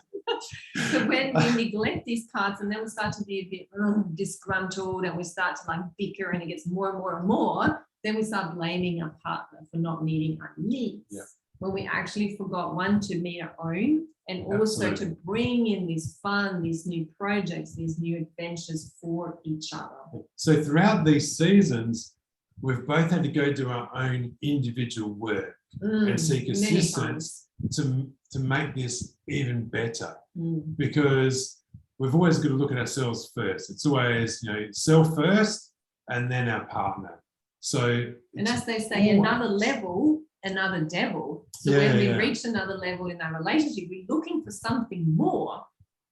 So when we neglect these parts, and then we start to be a bit disgruntled, and we start to like bicker, and it gets more and more and more, then we start blaming our partner for not meeting our needs. Yeah. When we actually forgot, one, to meet our own, and also Absolutely. to bring in this fun, these new projects, these new adventures for each other. So throughout these seasons, we've both had to go do our own individual work and seek Many assistance to make this even better, times. because we've always got to look at ourselves first. It's always, self first and then our partner. So, And as they say, another level, another devil. So when we reach another level in our relationship, we're looking for something more.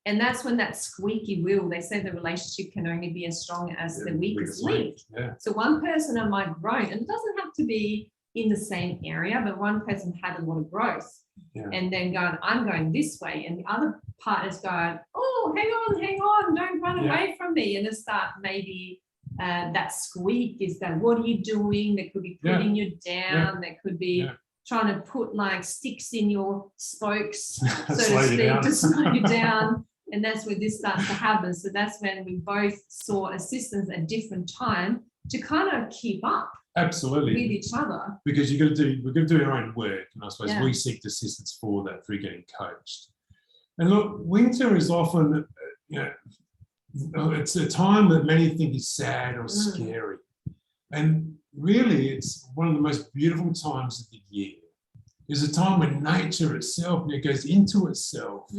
And that's when that squeaky wheel, they say the relationship can only be as strong as the weakest link. Yeah. So one person might grow, and it doesn't have to be in the same area, but one person had a lot of growth. Yeah. And then going, I'm going this way. And the other partner's going, oh, hang on, don't run away from me. And they start maybe that squeak is that, what are you doing? They could be putting you down. They could be trying to put like sticks in your spokes, so to speak, to slow you down. And that's where this starts to happen. So that's when we both sought assistance at different time to kind of keep up. Absolutely. With each other. Because we've got to do our own work. And I suppose we seek assistance for that through getting coached. And look, winter is often, it's a time that many think is sad or scary. And really, it's one of the most beautiful times of the year. It's a time when nature itself goes into itself.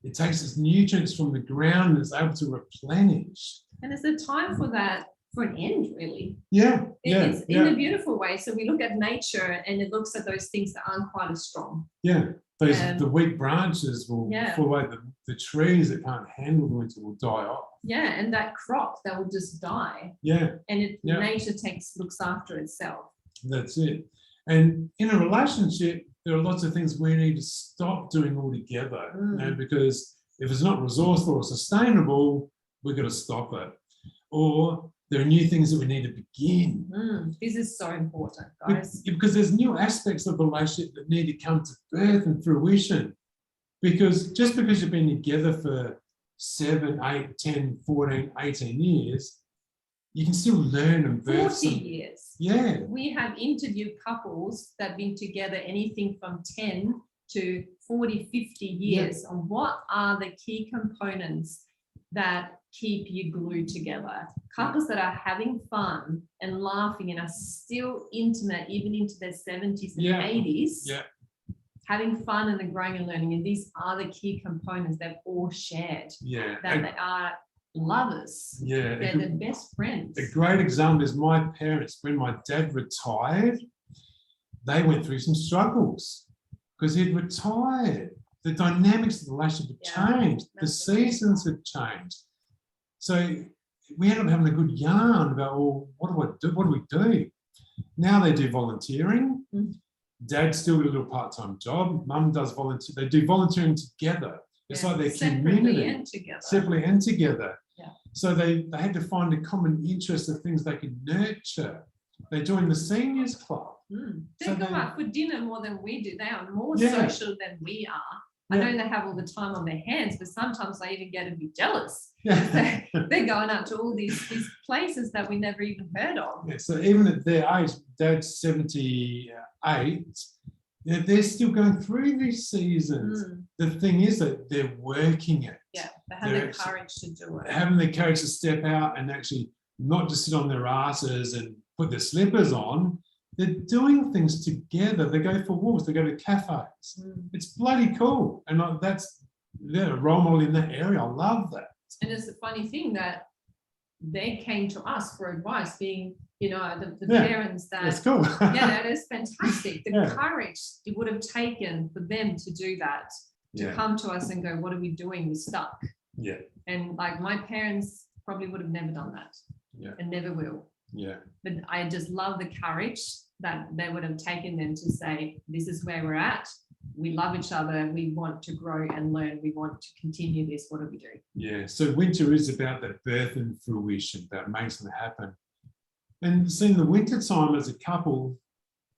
It takes its nutrients from the ground and is able to replenish. And it's a time for that, for an end, really. It's in a beautiful way. So we look at nature and it looks at those things that aren't quite as strong. The weak branches will fall away. The trees that can't handle the winter will die off. And that crop that will just die. And nature looks after itself. That's it. And in a relationship, there are lots of things we need to stop doing altogether. Because if it's not resourceful or sustainable, we've got to stop it. Or there are new things that we need to begin. This is so important, guys. Because there's new aspects of the relationship that need to come to birth and fruition. Because just because you've been together for 7, 8, 10, 14, 18 years, you can still learn and birth 40 years. We have interviewed couples that have been together anything from 10 to 40, 50 years on what are the key components that keep you glued together. Couples that are having fun and laughing and are still intimate even into their 70s and 80s, having fun and growing and learning. And these are the key components they've all shared. That they are lovers. They're the best friends. A great example is my parents. When my dad retired, they went through some struggles because he'd retired. The dynamics of the relationship had changed. The seasons had changed. So we ended up having a good yarn about, well, what do I do? What do we do? Now they do volunteering. Dad's still got a little part-time job. Mum does volunteer. They do volunteering together. It's like their community. Separately and together. So they had to find a common interest of things they could nurture. They joined the seniors club. They go out for dinner more than we do. They are more social than we are. I know they have all the time on their hands, but sometimes I even get a bit jealous. They're going out to all these places that we never even heard of. So even at their age, Dad's 78, they're still going through these seasons. The thing is that they're working it. They have the courage to do it. Having the courage to step out and actually not just sit on their asses and put their slippers on. They're doing things together. They go for walks. They go to cafes. It's bloody cool. And they're a role model in that area. I love that. And it's a funny thing that they came to us for advice, being, the parents that. That's cool. That is fantastic. The courage it would have taken for them to do that, to come to us and go, what are we doing? We're stuck. And like my parents probably would have never done that. And never will. But I just love the courage that they would have taken them to say, this is where we're at. We love each other. We want to grow and learn. We want to continue this. What do we do? Yeah. So winter is about that birth and fruition, about making it happen. And seeing the winter time as a couple,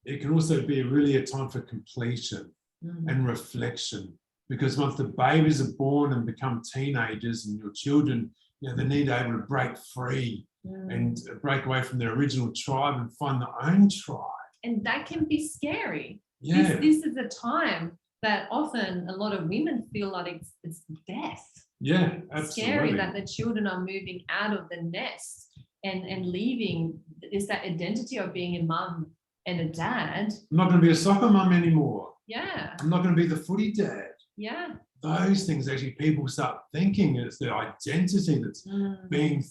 it can also be really a time for completion and reflection. Because once the babies are born and become teenagers and your children, they need to be able to break free and break away from their original tribe and find their own tribe. And that can be scary. Yeah. This is a time that often a lot of women feel like it's death. Yeah, absolutely. Scary that the children are moving out of the nest and leaving. Is that identity of being a mum and a dad. I'm not going to be a soccer mum anymore. Yeah. I'm not going to be the footy dad. Yeah. Those things actually people start thinking it's their identity that's being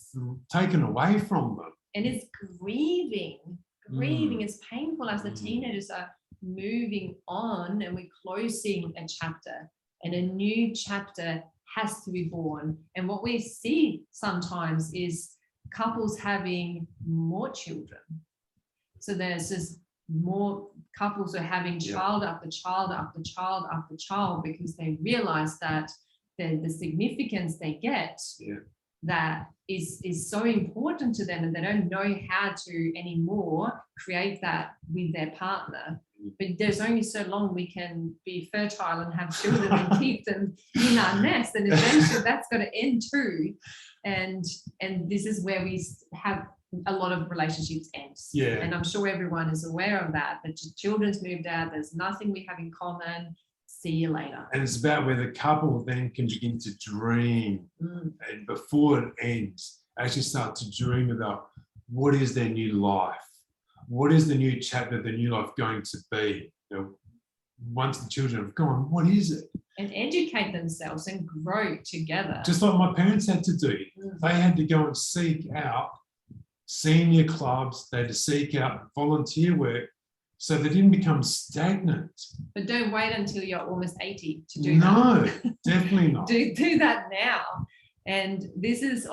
taken away from them. And it's grieving. Grieving is painful as the teenagers are moving on and we're closing a chapter and a new chapter has to be born. And what we see sometimes is couples having more children. So there's just more couples are having child after child after child after child because they realize that the significance they get that is so important to them and they don't know how to anymore create that with their partner. But there's only so long we can be fertile and have children and keep them in our nest, and eventually that's got to end too. And this is where we have a lot of relationships ends. Yeah. And I'm sure everyone is aware of that. The children's moved out. There's nothing we have in common. See you later. And it's about where the couple then can begin to dream, and before it ends, actually start to dream about what is their new life. What is the new chapter, the new life going to be? Once the children have gone, what is it? And educate themselves and grow together. Just like my parents had to do. They had to go and seek out senior clubs. They had to seek out volunteer work so they didn't become stagnant. But don't wait until you're almost 80 to do that. No, definitely not. Do that now. And this is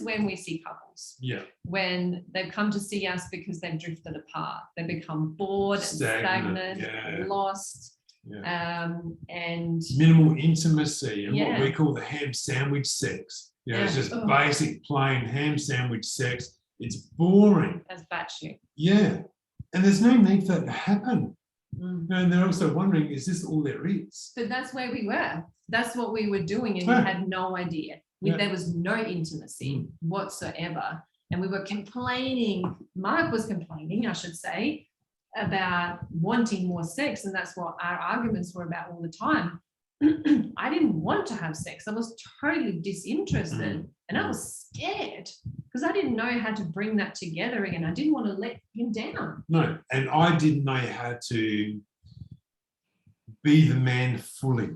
when we see couples. Yeah. When they've come to see us because they've drifted apart. They become bored, stagnant, lost. Yeah. And minimal intimacy and what we call the ham sandwich sex. It's just basic plain ham sandwich sex. It's boring. That's batshit. Yeah. And there's no need for that to happen. And they're also wondering, is this all there is? But that's where we were. That's what we were doing, and we had no idea. There was no intimacy whatsoever. And we were complaining, Mark was complaining, I should say, about wanting more sex, and that's what our arguments were about all the time. I didn't want to have sex. I was totally disinterested, and I was scared because I didn't know how to bring that together again. I didn't want to let him down. No, and I didn't know how to be the man fully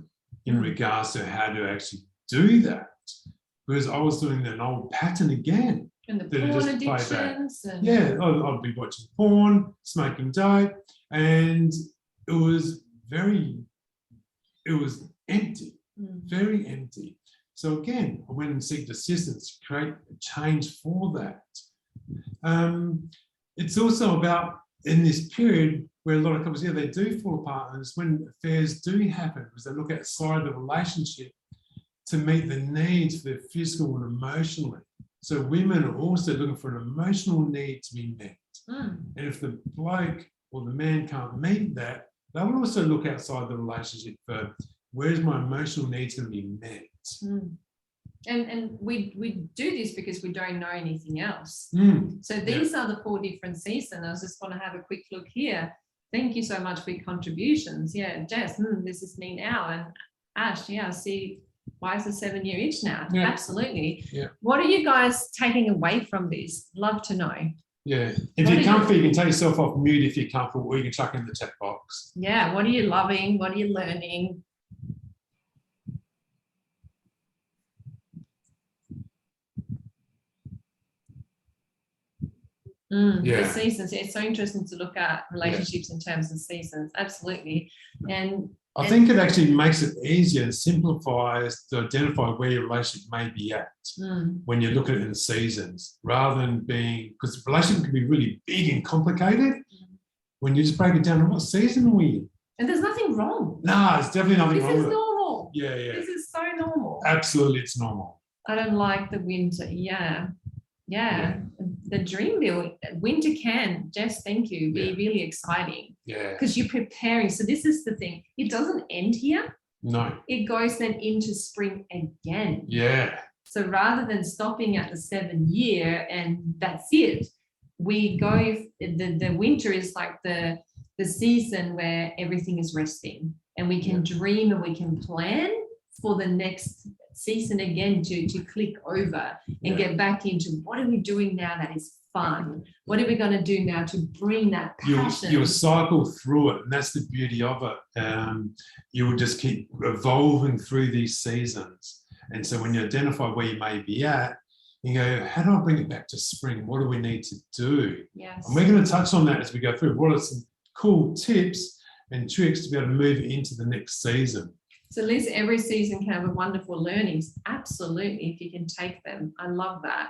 in regards to how to actually do that, because I was doing an old pattern again. And the porn addictions. And I'd be watching porn, smoking dope, and it was empty, very empty. So again, I went and sought assistance to create a change for that. It's also about in this period where a lot of couples, they do fall apart, and it's when affairs do happen because they look outside the relationship to meet the needs for their physical and emotionally. So women are also looking for an emotional need to be met. And if the bloke or the man can't meet that, they will also look outside the relationship for where's my emotional needs going to be met. And we do this because we don't know anything else. So these are the 4 different seasons. I just want to have a quick look here. Thank you so much for your contributions. Yeah, Jess, this is me now. And Ash, I see. Why is the 7-year itch now? Yeah. Absolutely. Yeah. What are you guys taking away from this? Love to know. Yeah. If you're comfy, you can take yourself off mute if you're comfortable, or you can chuck in the chat box. Yeah. What are you loving? What are you learning? The seasons. It's so interesting to look at relationships in terms of seasons. Absolutely. And I think it actually makes it easier and simplifies to identify where your relationship may be at when you look at it in seasons, rather than being, because the relationship can be really big and complicated, when you just break it down to what season are we in? And there's nothing wrong. No, it's definitely nothing This wrong is with it. normal. Yeah, yeah. This is so normal. Absolutely, it's normal. I don't like the winter. Yeah. The dream build, winter can, Jess, thank you, be really exciting. Yeah. Because you're preparing. So this is the thing. It doesn't end here. No. It goes then into spring again. Yeah. So rather than stopping at the 7 year and that's it, we go, the winter is like the season where everything is resting and we can dream and we can plan for the next season again to click over and get back into what are we doing now that is fun? What are we going to do now to bring that passion? You'll cycle through it, and that's the beauty of it. You will just keep evolving through these seasons. And so when you identify where you may be at, you go, how do I bring it back to spring? What do we need to do? Yes. And we're going to touch on that as we go through. What are some cool tips and tricks to be able to move into the next season? So Liz, every season can have a wonderful learnings. Absolutely, if you can take them. I love that.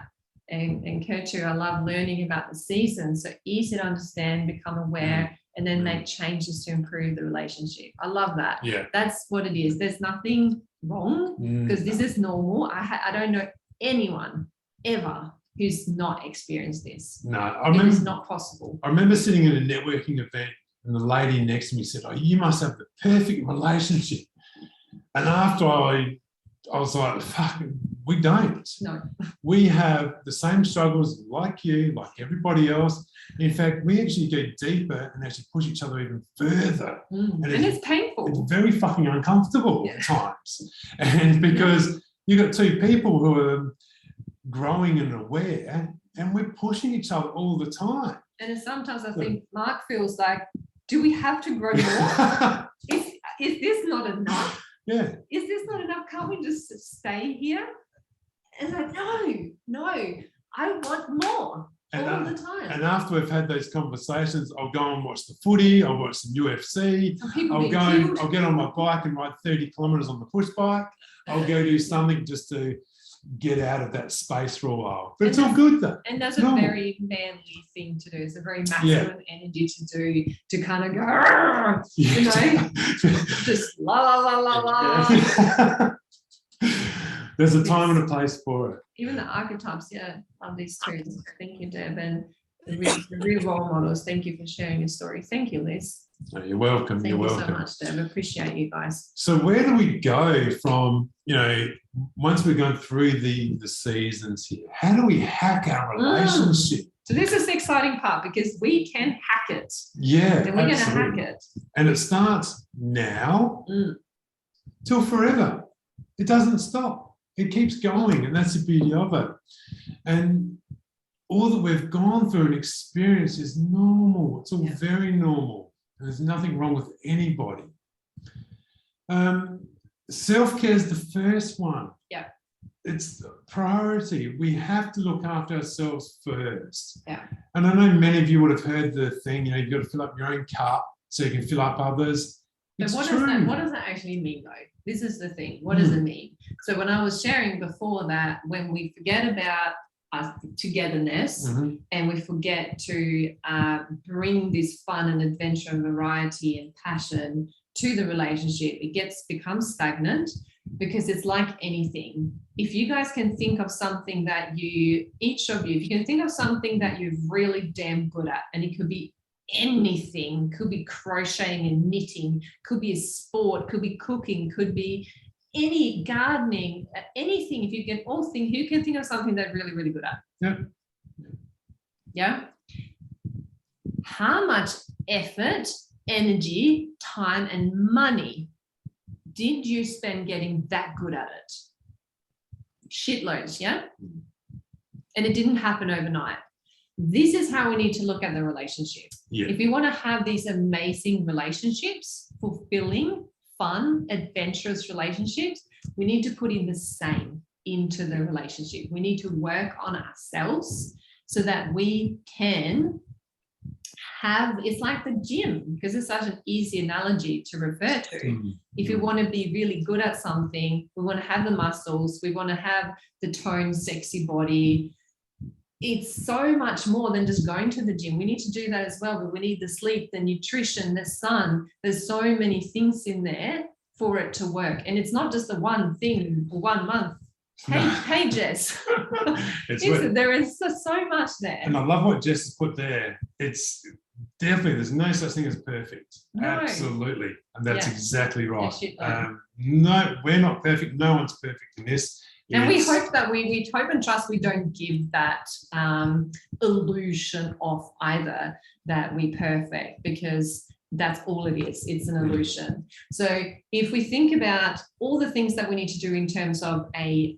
And 𝐸2, I love learning about the season. So easy to understand, become aware, and then make changes to improve the relationship. I love that. Yeah. That's what it is. There's nothing wrong because this is normal. I don't know anyone ever who's not experienced this. No, It is not possible. I remember sitting at a networking event and the lady next to me said, oh, you must have the perfect relationship. And after I was like, fuck, we don't. No. We have the same struggles like you, like everybody else. In fact, we actually go deeper and actually push each other even further. And it's painful. It's very fucking uncomfortable at times. And because you've got two people who are growing and aware, and we're pushing each other all the time. And sometimes I think Mark feels like, do we have to grow more? Is this not enough? Yeah. Is this not enough? Can't we just stay here? And like, no, I want more all the time. And after we've had those conversations, I'll go and watch the footy, I'll watch some UFC, I'll get on my bike and ride 30 kilometres on the push bike. I'll go do something just to get out of that space for a while. But it's all good though. And that's a very manly thing to do. It's a very masculine energy to do, to kind of go, you know, just la la la la la. There's a time and a place for it. Even the archetypes, love these too. Thank you, Deb. And the real role models, thank you for sharing your story. Thank you, Liz. No, you're welcome. Thank you so much, Deb. Appreciate you guys. So where do we go from, once we're going through the seasons here, how do we hack our relationship? So this is the exciting part because we can hack it. Yeah, and we're going to hack it. And it starts now till forever. It doesn't stop. It keeps going, and that's the beauty of it. And all that we've gone through and experienced is normal. It's all very normal. And there's nothing wrong with anybody. Self-care is the first one. Yeah. It's the priority. We have to look after ourselves first. Yeah. And I know many of you would have heard the thing, you've got to fill up your own cup so you can fill up others. But what does that actually mean though? This is the thing. What does it mean? So when I was sharing before that, when we forget about our togetherness and we forget to bring this fun and adventure and variety and passion to the relationship, it becomes stagnant because it's like anything. If you guys can think of something that each of you, if you can think of something that you're really damn good at, and it could be anything, could be crocheting and knitting, could be a sport, could be cooking, could be any gardening, anything. If you can all think, who can think of something they're really, really good at? Yeah. How much effort, energy, time, and money did you spend getting that good at it? Shitloads, yeah? And it didn't happen overnight. This is how we need to look at the relationship. Yeah. If we want to have these amazing relationships, fulfilling, fun, adventurous relationships, we need to put in the same into the relationship. We need to work on ourselves so that we can have, it's like the gym, because it's such an easy analogy to refer to. If you want to be really good at something, we want to have the muscles, we want to have the toned, sexy body. it's so much more than just going to the gym. We need to do that as well, but we need the sleep, the nutrition, the sun. There's so many things in there for it to work. And it's not just the one thing for 1 month. Hey, Jess. There is so much there. And I love what Jess has put there. It's definitely, there's no such thing as perfect. No. Absolutely. And that's exactly right. Yes, no, we're not perfect. No one's perfect in this. And we hope that we hope and trust we don't give that illusion of either that we're perfect, because that's all it is. It's an illusion. So if we think about all the things that we need to do in terms of the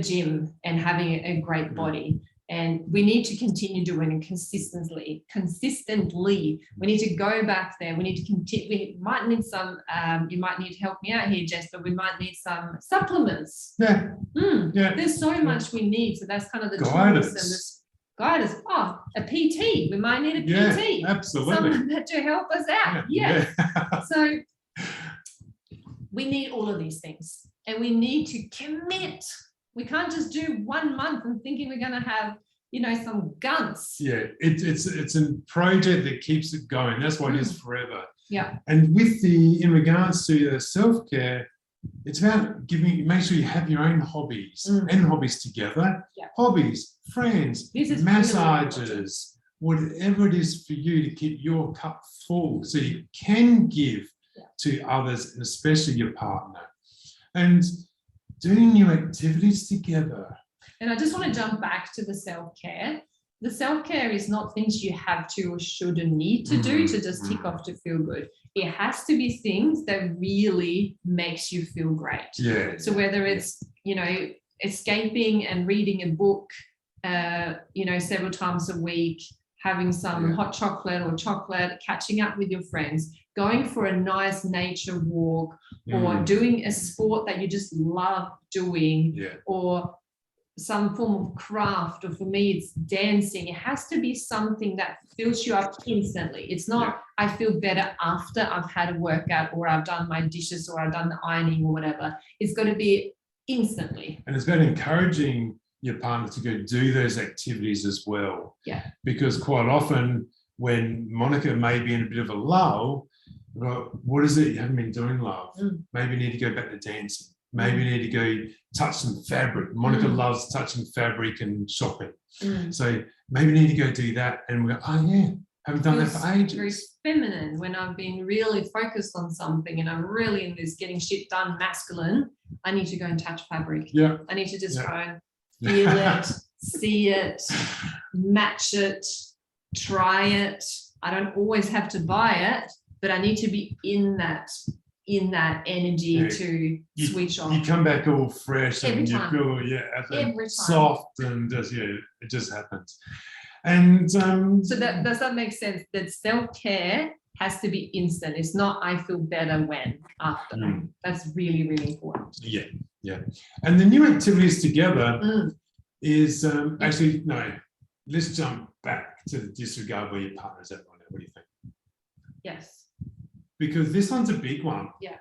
gym and having a great body, and we need to continue doing it consistently. We need to go back there. We need to continue. We might need some, you might need to help me out here, Jess, but we might need some supplements. Yeah. Yeah. There's so much we need. So that's kind of the guidance. tools and this guidance. Oh, a PT. We might need a PT. Yeah, absolutely. Someone to help us out. Yeah. So we need all of these things, and we need to commit. We can't just do 1 month and thinking we're going to have, some guns. Yeah, it's a project that keeps it going. That's what it is forever. Yeah. And in regards to the self-care, it's about make sure you have your own hobbies and hobbies together. Yeah. Hobbies, friends, massages, whatever it is for you to keep your cup full so you can give to others, and especially your partner. And doing new activities together. And I just want to jump back to the self-care. The self-care is not things you have to or should or need to do to just tick off to feel good. It has to be things that really makes you feel great. Yeah. So whether it's, escaping and reading a book, several times a week, having some hot chocolate or chocolate, catching up with your friends, going for a nice nature walk, or doing a sport that you just love doing, or some form of craft, or for me it's dancing. It has to be something that fills you up instantly. It's not I feel better after I've had a workout, or I've done my dishes, or I've done the ironing, or whatever. It's got to be instantly. And it's about encouraging your partner to go do those activities as well. Yeah. Because quite often when Monica may be in a bit of a lull, well, what is it you haven't been doing, love? Maybe you need to go back to dancing. Maybe you need to go touch some fabric. Monica loves touching fabric and shopping. So maybe you need to go do that. And we go, oh yeah, haven't done that for ages. Very feminine when I've been really focused on something and I'm really in this getting shit done masculine. I need to go and touch fabric. Yeah. I need to just go and feel it, see it, match it, try it. I don't always have to buy it, but I need to be in that energy to switch on. You come back all fresh every and time. You feel every time. soft, and just it just happens. And so that does that make sense? That self-care has to be instant. It's not I feel better when after. That's really, really important. Yeah. And the new activities together is actually no. Let's jump back to the disregard where your partner's at right now. What do you think? Yes. Because this one's a big one. Yeah.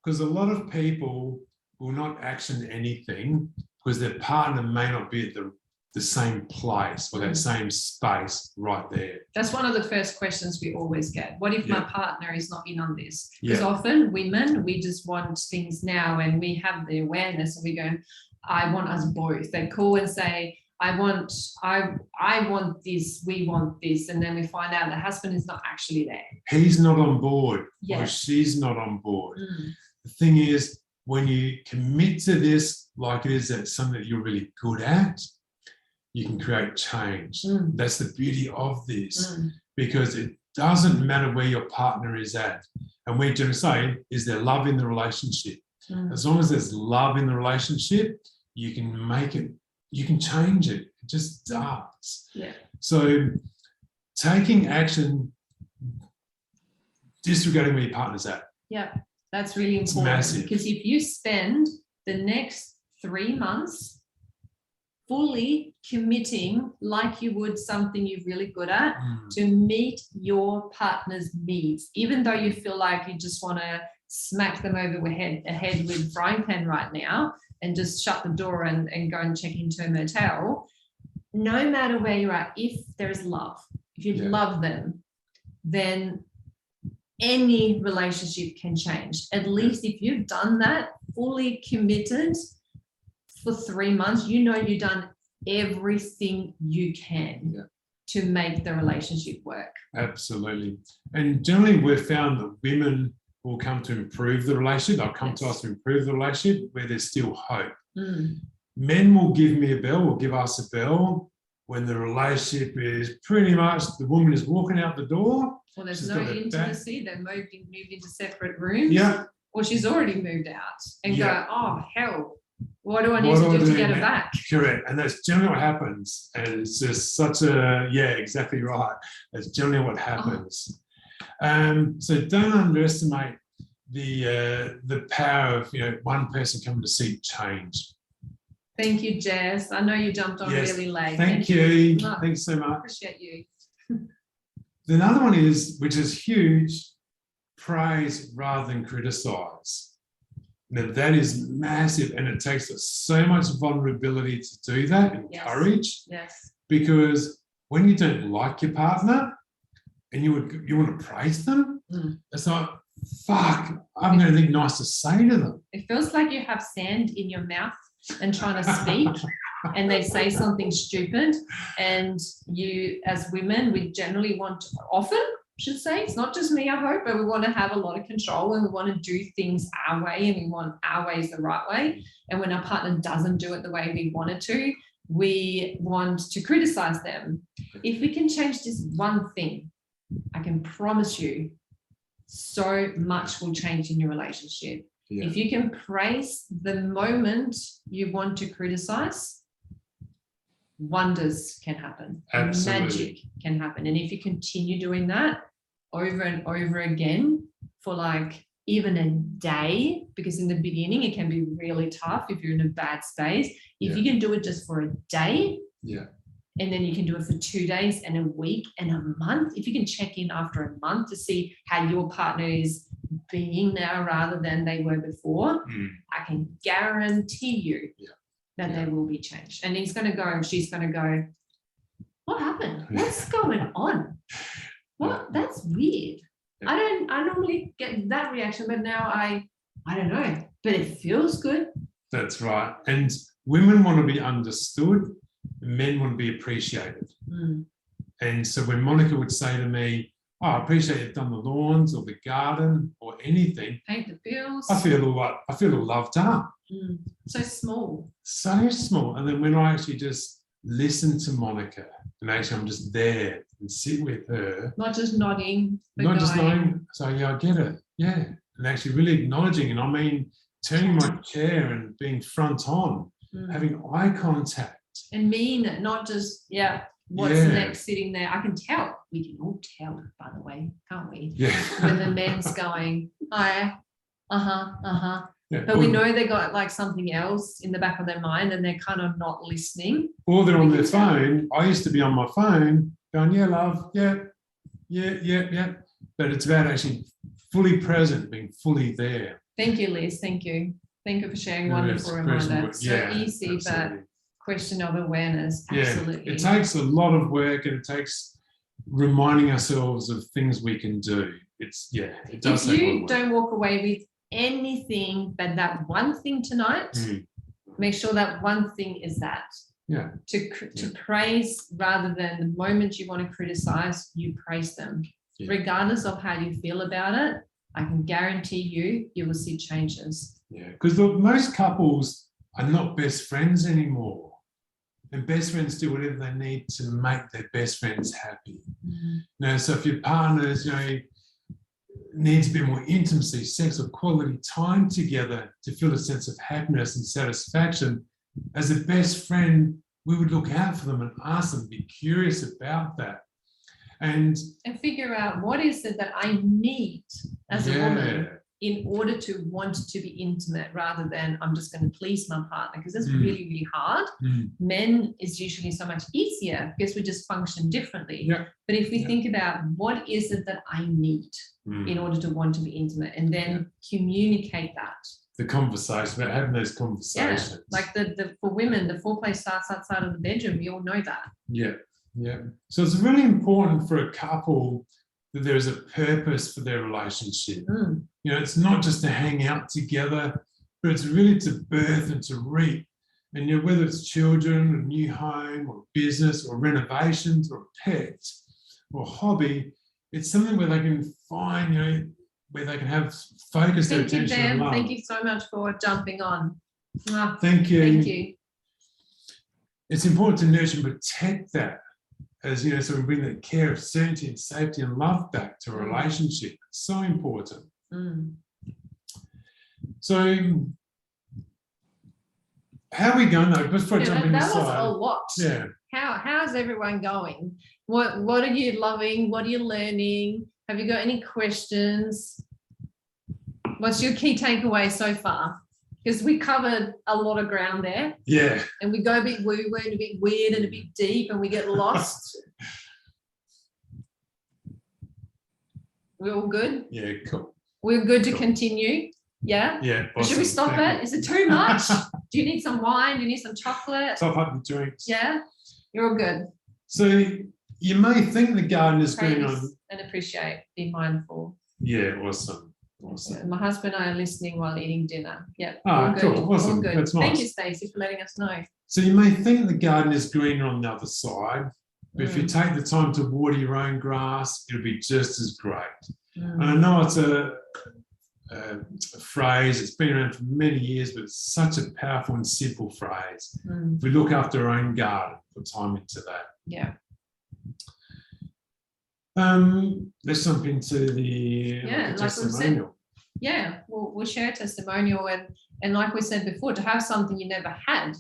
Because a lot of people will not action anything because their partner may not be at the same place or that same space right there. That's one of the first questions we always get. What if my partner is not in on this? Because often women, we just want things now, and we have the awareness and we go, I want us both. They call and say, I want this, we want this. And then we find out the husband is not actually there. He's not on board or she's not on board. The thing is, when you commit to this, like it is that something that you're really good at, you can create change. That's the beauty of this, because it doesn't matter where your partner is at. And we're going to say, is there love in the relationship? As long as there's love in the relationship, you can make it, you can change it. It just does. Yeah. So taking action, disregarding where your partner's at. Yeah, that's really important. It's massive. Because if you spend the next 3 months fully committing like you would something you're really good at to meet your partner's needs, even though you feel like you just want to smack them over the head with frying pan right now and just shut the door and go and check into a motel, no matter where you're at, if there is love, if you Yeah. love them, then any relationship can change. At least if you've done that, fully committed for 3 months, you know you've done everything you can to make the relationship work. Absolutely. And generally we've found that women will come to improve the relationship. They'll come to us to improve the relationship where there's still hope. Men will give me a bell, will give us a bell when the relationship is pretty much, the woman is walking out the door. Well, there's She's no got her back. intimacy. They've moved into separate rooms. Yeah. Or she's already moved out and Yeah. go, oh, hell, what do I need What to do I do to do get her now? back? Correct. And that's generally what happens. And it's just such a, yeah, exactly right. That's generally what happens. So don't underestimate the power of, one person coming to see change. Thank you, Jazz. I know you jumped on Yes, really late. Thank you. Love. Thanks so much. Appreciate you. Another one is, which is huge, praise rather than criticize. Now that is massive, and it takes so much vulnerability to do that and Yes. courage, Yes. because when you don't like your partner and you want to praise them, it's like, fuck, I haven't got anything nice to say to them. It feels like you have sand in your mouth and trying to speak and they say something stupid, and you as women, we generally should say, it's not just me, I hope, but we want to have a lot of control and we want to do things our way, and we want our ways the right way. And when our partner doesn't do it the way we want it to, we want to criticize them. If we can change this one thing, I can promise you so much will change in your relationship. Yeah. If you can praise the moment you want to criticize, wonders can happen. Absolutely. Magic can happen. And if you continue doing that over and over again for like even a day, because in the beginning it can be really tough if you're in a bad space. If you can do it just for a day, and then you can do it for 2 days and a week and a month. If you can check in after a month to see how your partner is being now rather than they were before, I can guarantee you that they will be changed. And he's going to go and she's going to go, what happened? What's going on? What? That's weird. I normally get that reaction, but now I don't know, but it feels good. That's right. And women want to be understood, men want to be appreciated. And so when Monica would say to me, oh, I appreciate you've done the lawns or the garden or anything, Paint the bills. I feel loved up. So small. So small. And then when I actually just listen to Monica and actually I'm just there and sit with her. Not just nodding. But Not just knowing, so yeah, I get it. Yeah. And actually really acknowledging, and I mean turning my chair and being front on, having eye contact. And mean it, not just, what's next sitting there. I can tell. We can all tell, by the way, can't we? Yeah. When the men's going, hi, Yeah. But we know they got like something else in the back of their mind and they're kind of not listening. Or they're on their phone. I used to be on my phone going, yeah, love, yeah. But it's about actually fully present, being fully there. Thank you, Liz. Thank you. Thank you for sharing. Wonderful reminder. So easy, absolutely. but question of awareness. Absolutely. Yeah, it takes a lot of work, and it takes reminding ourselves of things we can do. It does If take a lot of you work. don't walk away with anything but that one thing tonight, make sure that one thing is that. Yeah. To praise rather than the moment you want to criticize, you praise them. Yeah. Regardless of how you feel about it, I can guarantee you will see changes. Yeah, because most couples are not best friends anymore. And best friends do whatever they need to make their best friends happy. So if your partners, needs a bit more intimacy, sex or quality time together to feel a sense of happiness and satisfaction, as a best friend, we would look out for them and ask them, be curious about that. And figure out what is it that I need as a woman in order to want to be intimate, rather than I'm just going to please my partner, because it's really, really hard. Men is usually so much easier because we just function differently. But if we think about what is it that I need in order to want to be intimate, and then communicate that the conversation, about having those Yeah, conversations. like for women, the foreplay starts outside of the bedroom. We all know that. Yeah, yeah. So it's really important for a couple that there is a purpose for their relationship. You know, it's not just to hang out together, but it's really to birth and to reap. And you know, whether it's children, a new home, or business, or renovations, or pets, or hobby, it's something where they can find, you know, where they can have focus their Thank you, attention and Dan. love. Thank you so much for jumping on. Thank you. Thank you. It's important to nurture and protect that, as you know, so we bring that care of certainty and safety and love back to a relationship. It's so important. So how are we going though? Before I jump That inside. was a lot. Yeah. How's everyone going? What are you loving? What are you learning? Have you got any questions? What's your key takeaway so far? Because we covered a lot of ground there. Yeah. And we go a bit woo-woo and a bit weird and a bit deep and we get lost. We're all good? Yeah, cool. We're good to continue? Yeah? Yeah. Or should we awesome. stop Thank it? Is it too much? Do you need some wine? Do you need some chocolate? Top up the drinks. Yeah? You're all good. So you may think the garden is going on. Praise and appreciate, be mindful. Yeah, awesome. Awesome. My husband and I are listening while eating dinner. Yeah. Ah, all good. cool. Awesome. All good. That's Thank nice. you, Stacey, for letting us know. So you may think the garden is greener on the other side, but if you take the time to water your own grass, it'll be just as great. And I know it's a phrase, it's been around for many years, but it's such a powerful and simple phrase. If we look after our own garden, put time into that. Yeah. Let's jump into the testimonial. Yeah, we'll share a testimonial, and like we said before, to have something you never had,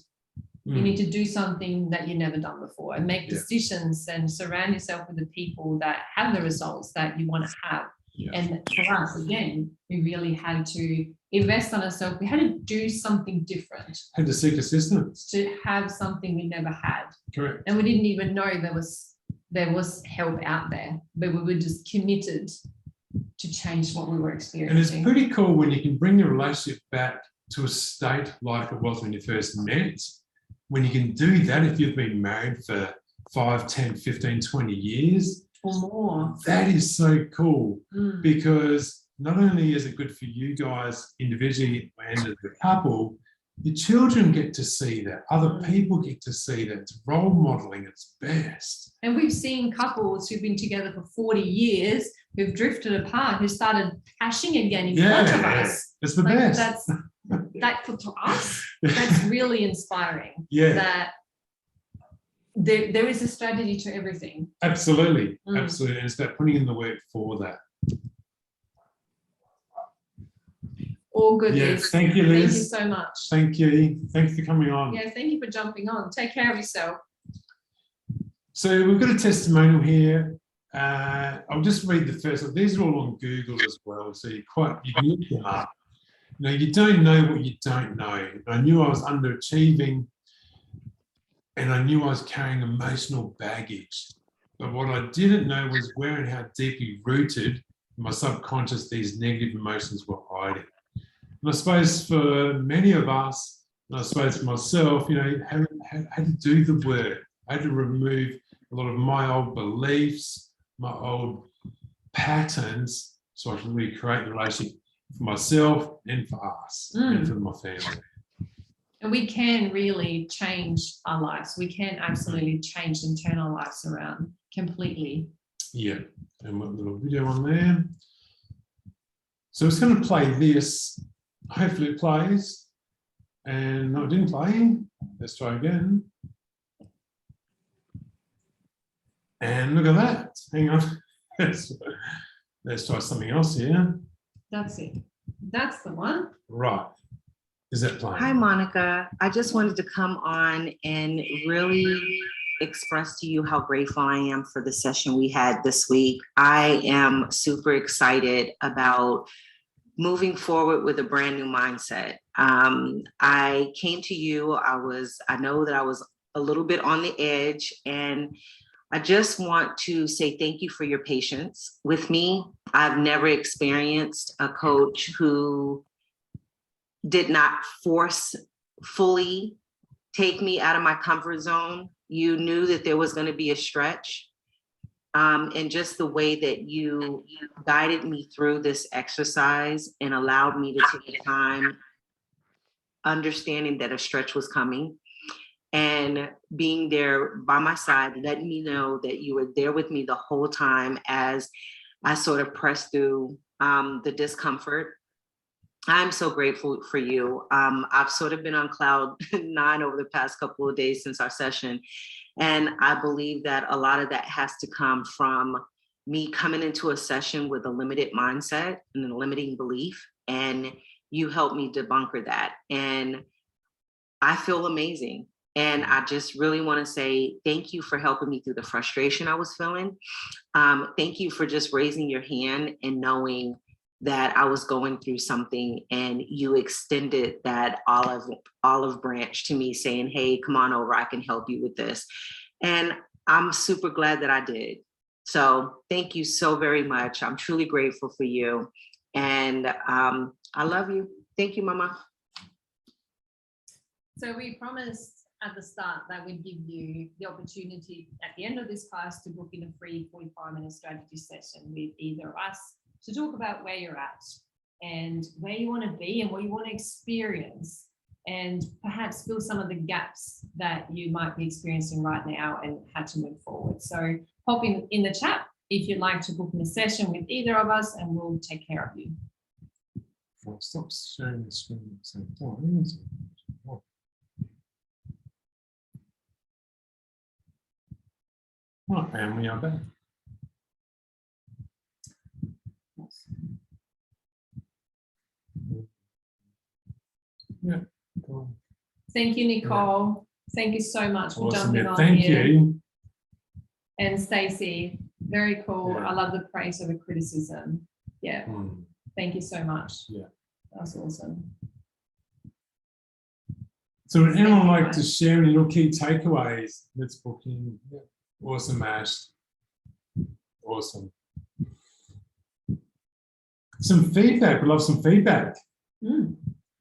you need to do something that you've never done before and make decisions and surround yourself with the people that have the results that you want to have. And for us, again, we really had to invest on ourselves. We had to do something different. Had to seek assistance. To have something we never had. Correct. And we didn't even know there was help out there, but we were just committed to change what we were experiencing. And it's pretty cool when you can bring your relationship back to a state like it was when you first met. When you can do that, if you've been married for 5, 10, 15, 20 years, or more. That is so cool because not only is it good for you guys individually and as a couple, your children get to see that, other people get to see that. It's role modeling, it's best. And we've seen couples who've been together for 40 years who've drifted apart, who started clashing again in front of us. It's the best. That to us, that's really inspiring. Yeah. That there is a strategy to everything. Absolutely, absolutely. And it's about putting in the work for that. All good, Yeah, Liz. thank you, Liz. Thank you so much. Thank you. Thanks for coming on. Yeah, thank you for jumping on. Take care of yourself. So we've got a testimonial here. I'll just read the first one. These are all on Google as well, so you can look them up. You know, you don't know what you don't know. I knew I was underachieving, and I knew I was carrying emotional baggage. But what I didn't know was where and how deeply rooted in my subconscious these negative emotions were hiding. And I suppose for many of us, and I suppose for myself, you know, had to do the work. I had to remove a lot of my old beliefs, my old patterns, so I can really create the relationship for myself and for us and for my family. And we can really change our lives. We can absolutely change and turn our lives around completely. Yeah, and one little video on there. So it's going to play this. Hopefully it plays. And no, it didn't play. Let's try again. And look at that. Hang on. Let's try something else here. That's it. That's the one. Right. Is that playing? Hi, Monica. I just wanted to come on and really express to you how grateful I am for the session we had this week. I am super excited about moving forward with a brand new mindset. I came to you, I know that I was a little bit on the edge, and I just want to say thank you for your patience with me. I've never experienced a coach who did not forcefully take me out of my comfort zone. You knew that there was going to be a stretch. And just the way that you guided me through this exercise and allowed me to take time, understanding that a stretch was coming, and being there by my side, letting me know that you were there with me the whole time as I sort of pressed through the discomfort. I'm so grateful for you. I've sort of been on cloud 9 over the past couple of days since our session. And I believe that a lot of that has to come from me coming into a session with a limited mindset and a limiting belief. And you helped me debunker that. And I feel amazing. And I just really want to say thank you for helping me through the frustration I was feeling. Thank you for just raising your hand and knowing that I was going through something, and you extended that olive branch to me saying, hey, come on over, I can help you with this. And I'm super glad that I did. So thank you so very much. I'm truly grateful for you. And I love you. Thank you, Mama. So we promised at the start that we'd give you the opportunity at the end of this class to book in a free 45-minute strategy session with either of us to talk about where you're at and where you want to be and what you want to experience, and perhaps fill some of the gaps that you might be experiencing right now and how to move forward. So pop in the chat if you'd like to book in a session with either of us, and we'll take care of you. Stop sharing the screen at the same time. Right, and we are back. Yeah, cool. Thank you, Nicole. Thank you so much for Awesome. jumping Yeah, on thank here. you. And Stacey, very cool. Yeah. I love the praise over criticism. Yeah, thank you so much. Yeah. That's awesome. So would anyone like to share your key takeaways? Let's book in. Yeah. Awesome, Ash. Awesome. Some feedback. We'd love some feedback. You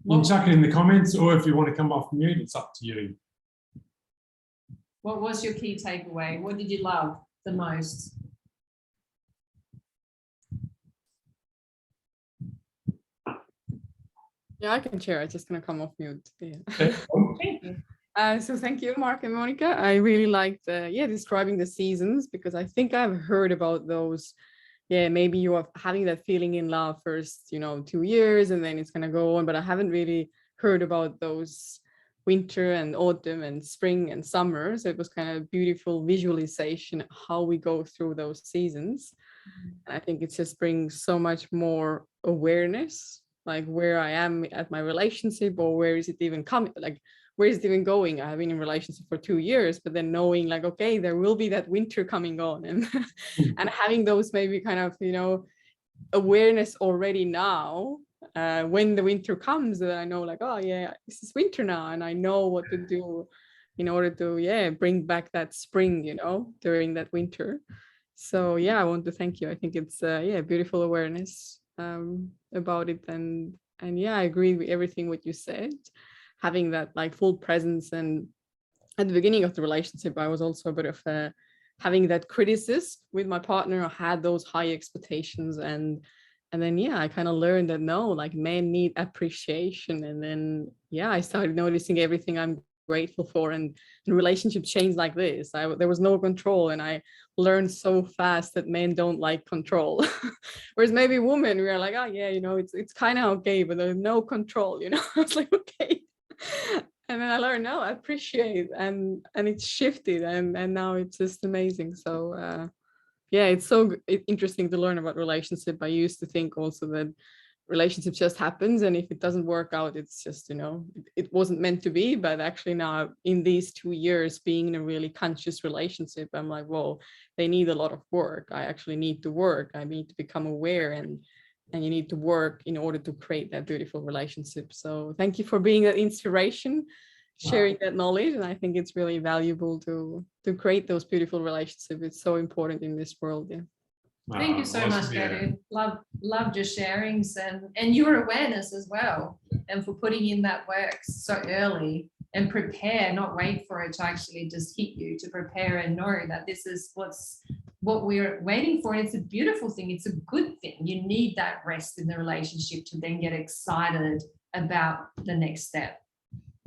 can chuck it in the comments, or if you want to come off mute, it's up to you. What was your key takeaway? What did you love the most? Yeah, I can share. I'm just going to come off mute. Yeah. Thank you. So thank you, Mark and Monica. I really liked describing the seasons, because I think I've heard about those. Yeah, maybe you are having that feeling in love first, 2 years, and then it's going to go on. But I haven't really heard about those winter and autumn and spring and summer. So it was kind of beautiful visualization of how we go through those seasons. And I think it just brings so much more awareness, like where I am at my relationship, or where is it even coming, like where is it even going? I have been in a relationship for 2 years, but then knowing like, okay, there will be that winter coming on, and and having those maybe kind of, awareness already now, when the winter comes, that I know like, oh yeah, this is winter now, and I know what to do in order to, bring back that spring, during that winter. So yeah, I want to thank you. I think it's beautiful awareness about it, and yeah, I agree with everything what you said. Having that like full presence, and at the beginning of the relationship, I was also a bit of having that criticism with my partner. I had those high expectations, and then I kind of learned that no, like men need appreciation, and then I started noticing everything I'm grateful for, and relationships changed like this. There was no control, and I learned so fast that men don't like control. Whereas maybe women, we are like, oh yeah, it's kind of okay, but there's no control, It's like, okay. And then I learned, no, I appreciate, and it's shifted, and now it's just amazing. So it's so interesting to learn about relationship. I used to think also that relationship just happens, and if it doesn't work out, it's just, it wasn't meant to be. But actually now, in these 2 years being in a really conscious relationship, I'm like, whoa, they need a lot of work. I actually need to work. I need to become aware, and you need to work in order to create that beautiful relationship. So thank you for being that inspiration, sharing that knowledge. And I think it's really valuable to create those beautiful relationships. It's so important in this world. Yeah. Thank you so much, David. Loved your sharings and your awareness as well, and for putting in that work so early and prepare, not wait for it to actually just hit you, to prepare and know that this is what we're waiting for. And it's a beautiful thing. It's a good thing. You need that rest in the relationship to then get excited about the next step.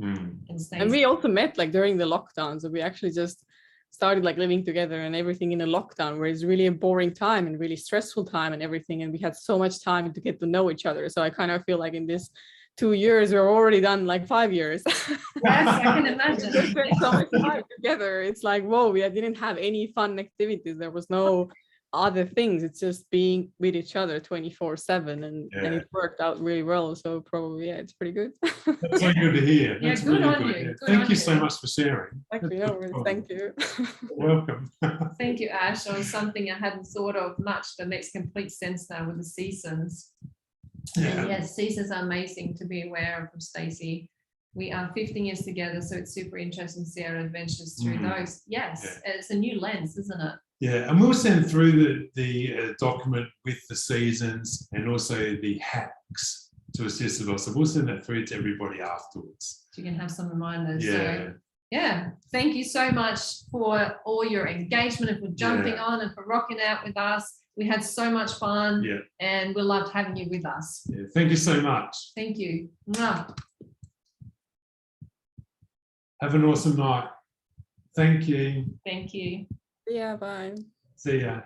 And we also met like during the lockdown, so we actually just started like living together and everything in a lockdown, where it's really a boring time and really stressful time and everything, and we had so much time to get to know each other. So I kind of feel like in this 2 years we're already done like 5 years. Yes, I can imagine. We spent so much time together. It's like, whoa, we didn't have any fun activities. There was no other things. It's just being with each other 24/7, and it worked out really well. So probably, yeah, it's pretty good. That's so good to hear. Yeah, That's good really on good. you. Yeah. Good Thank on you so you. much for sharing. Thank you. No worries. Thank you. Welcome. Thank you, Ash. On something I hadn't thought of much, that makes complete sense now with the seasons. And yes, seasons are amazing to be aware of, from Stacey. We are 15 years together, so it's super interesting to see our adventures through those. Yes, it's a new lens, isn't it? Yeah, and we'll send through the document with the seasons and also the hacks to assist with us. So we'll send that through to everybody afterwards. So you can have some reminders. Yeah. So, yeah, thank you so much for all your engagement and for jumping on and for rocking out with us. We had so much fun, and we loved having you with us. Yeah, thank you so much. Thank you. Mwah. Have an awesome night. Thank you. Thank you. Yeah, bye. See ya.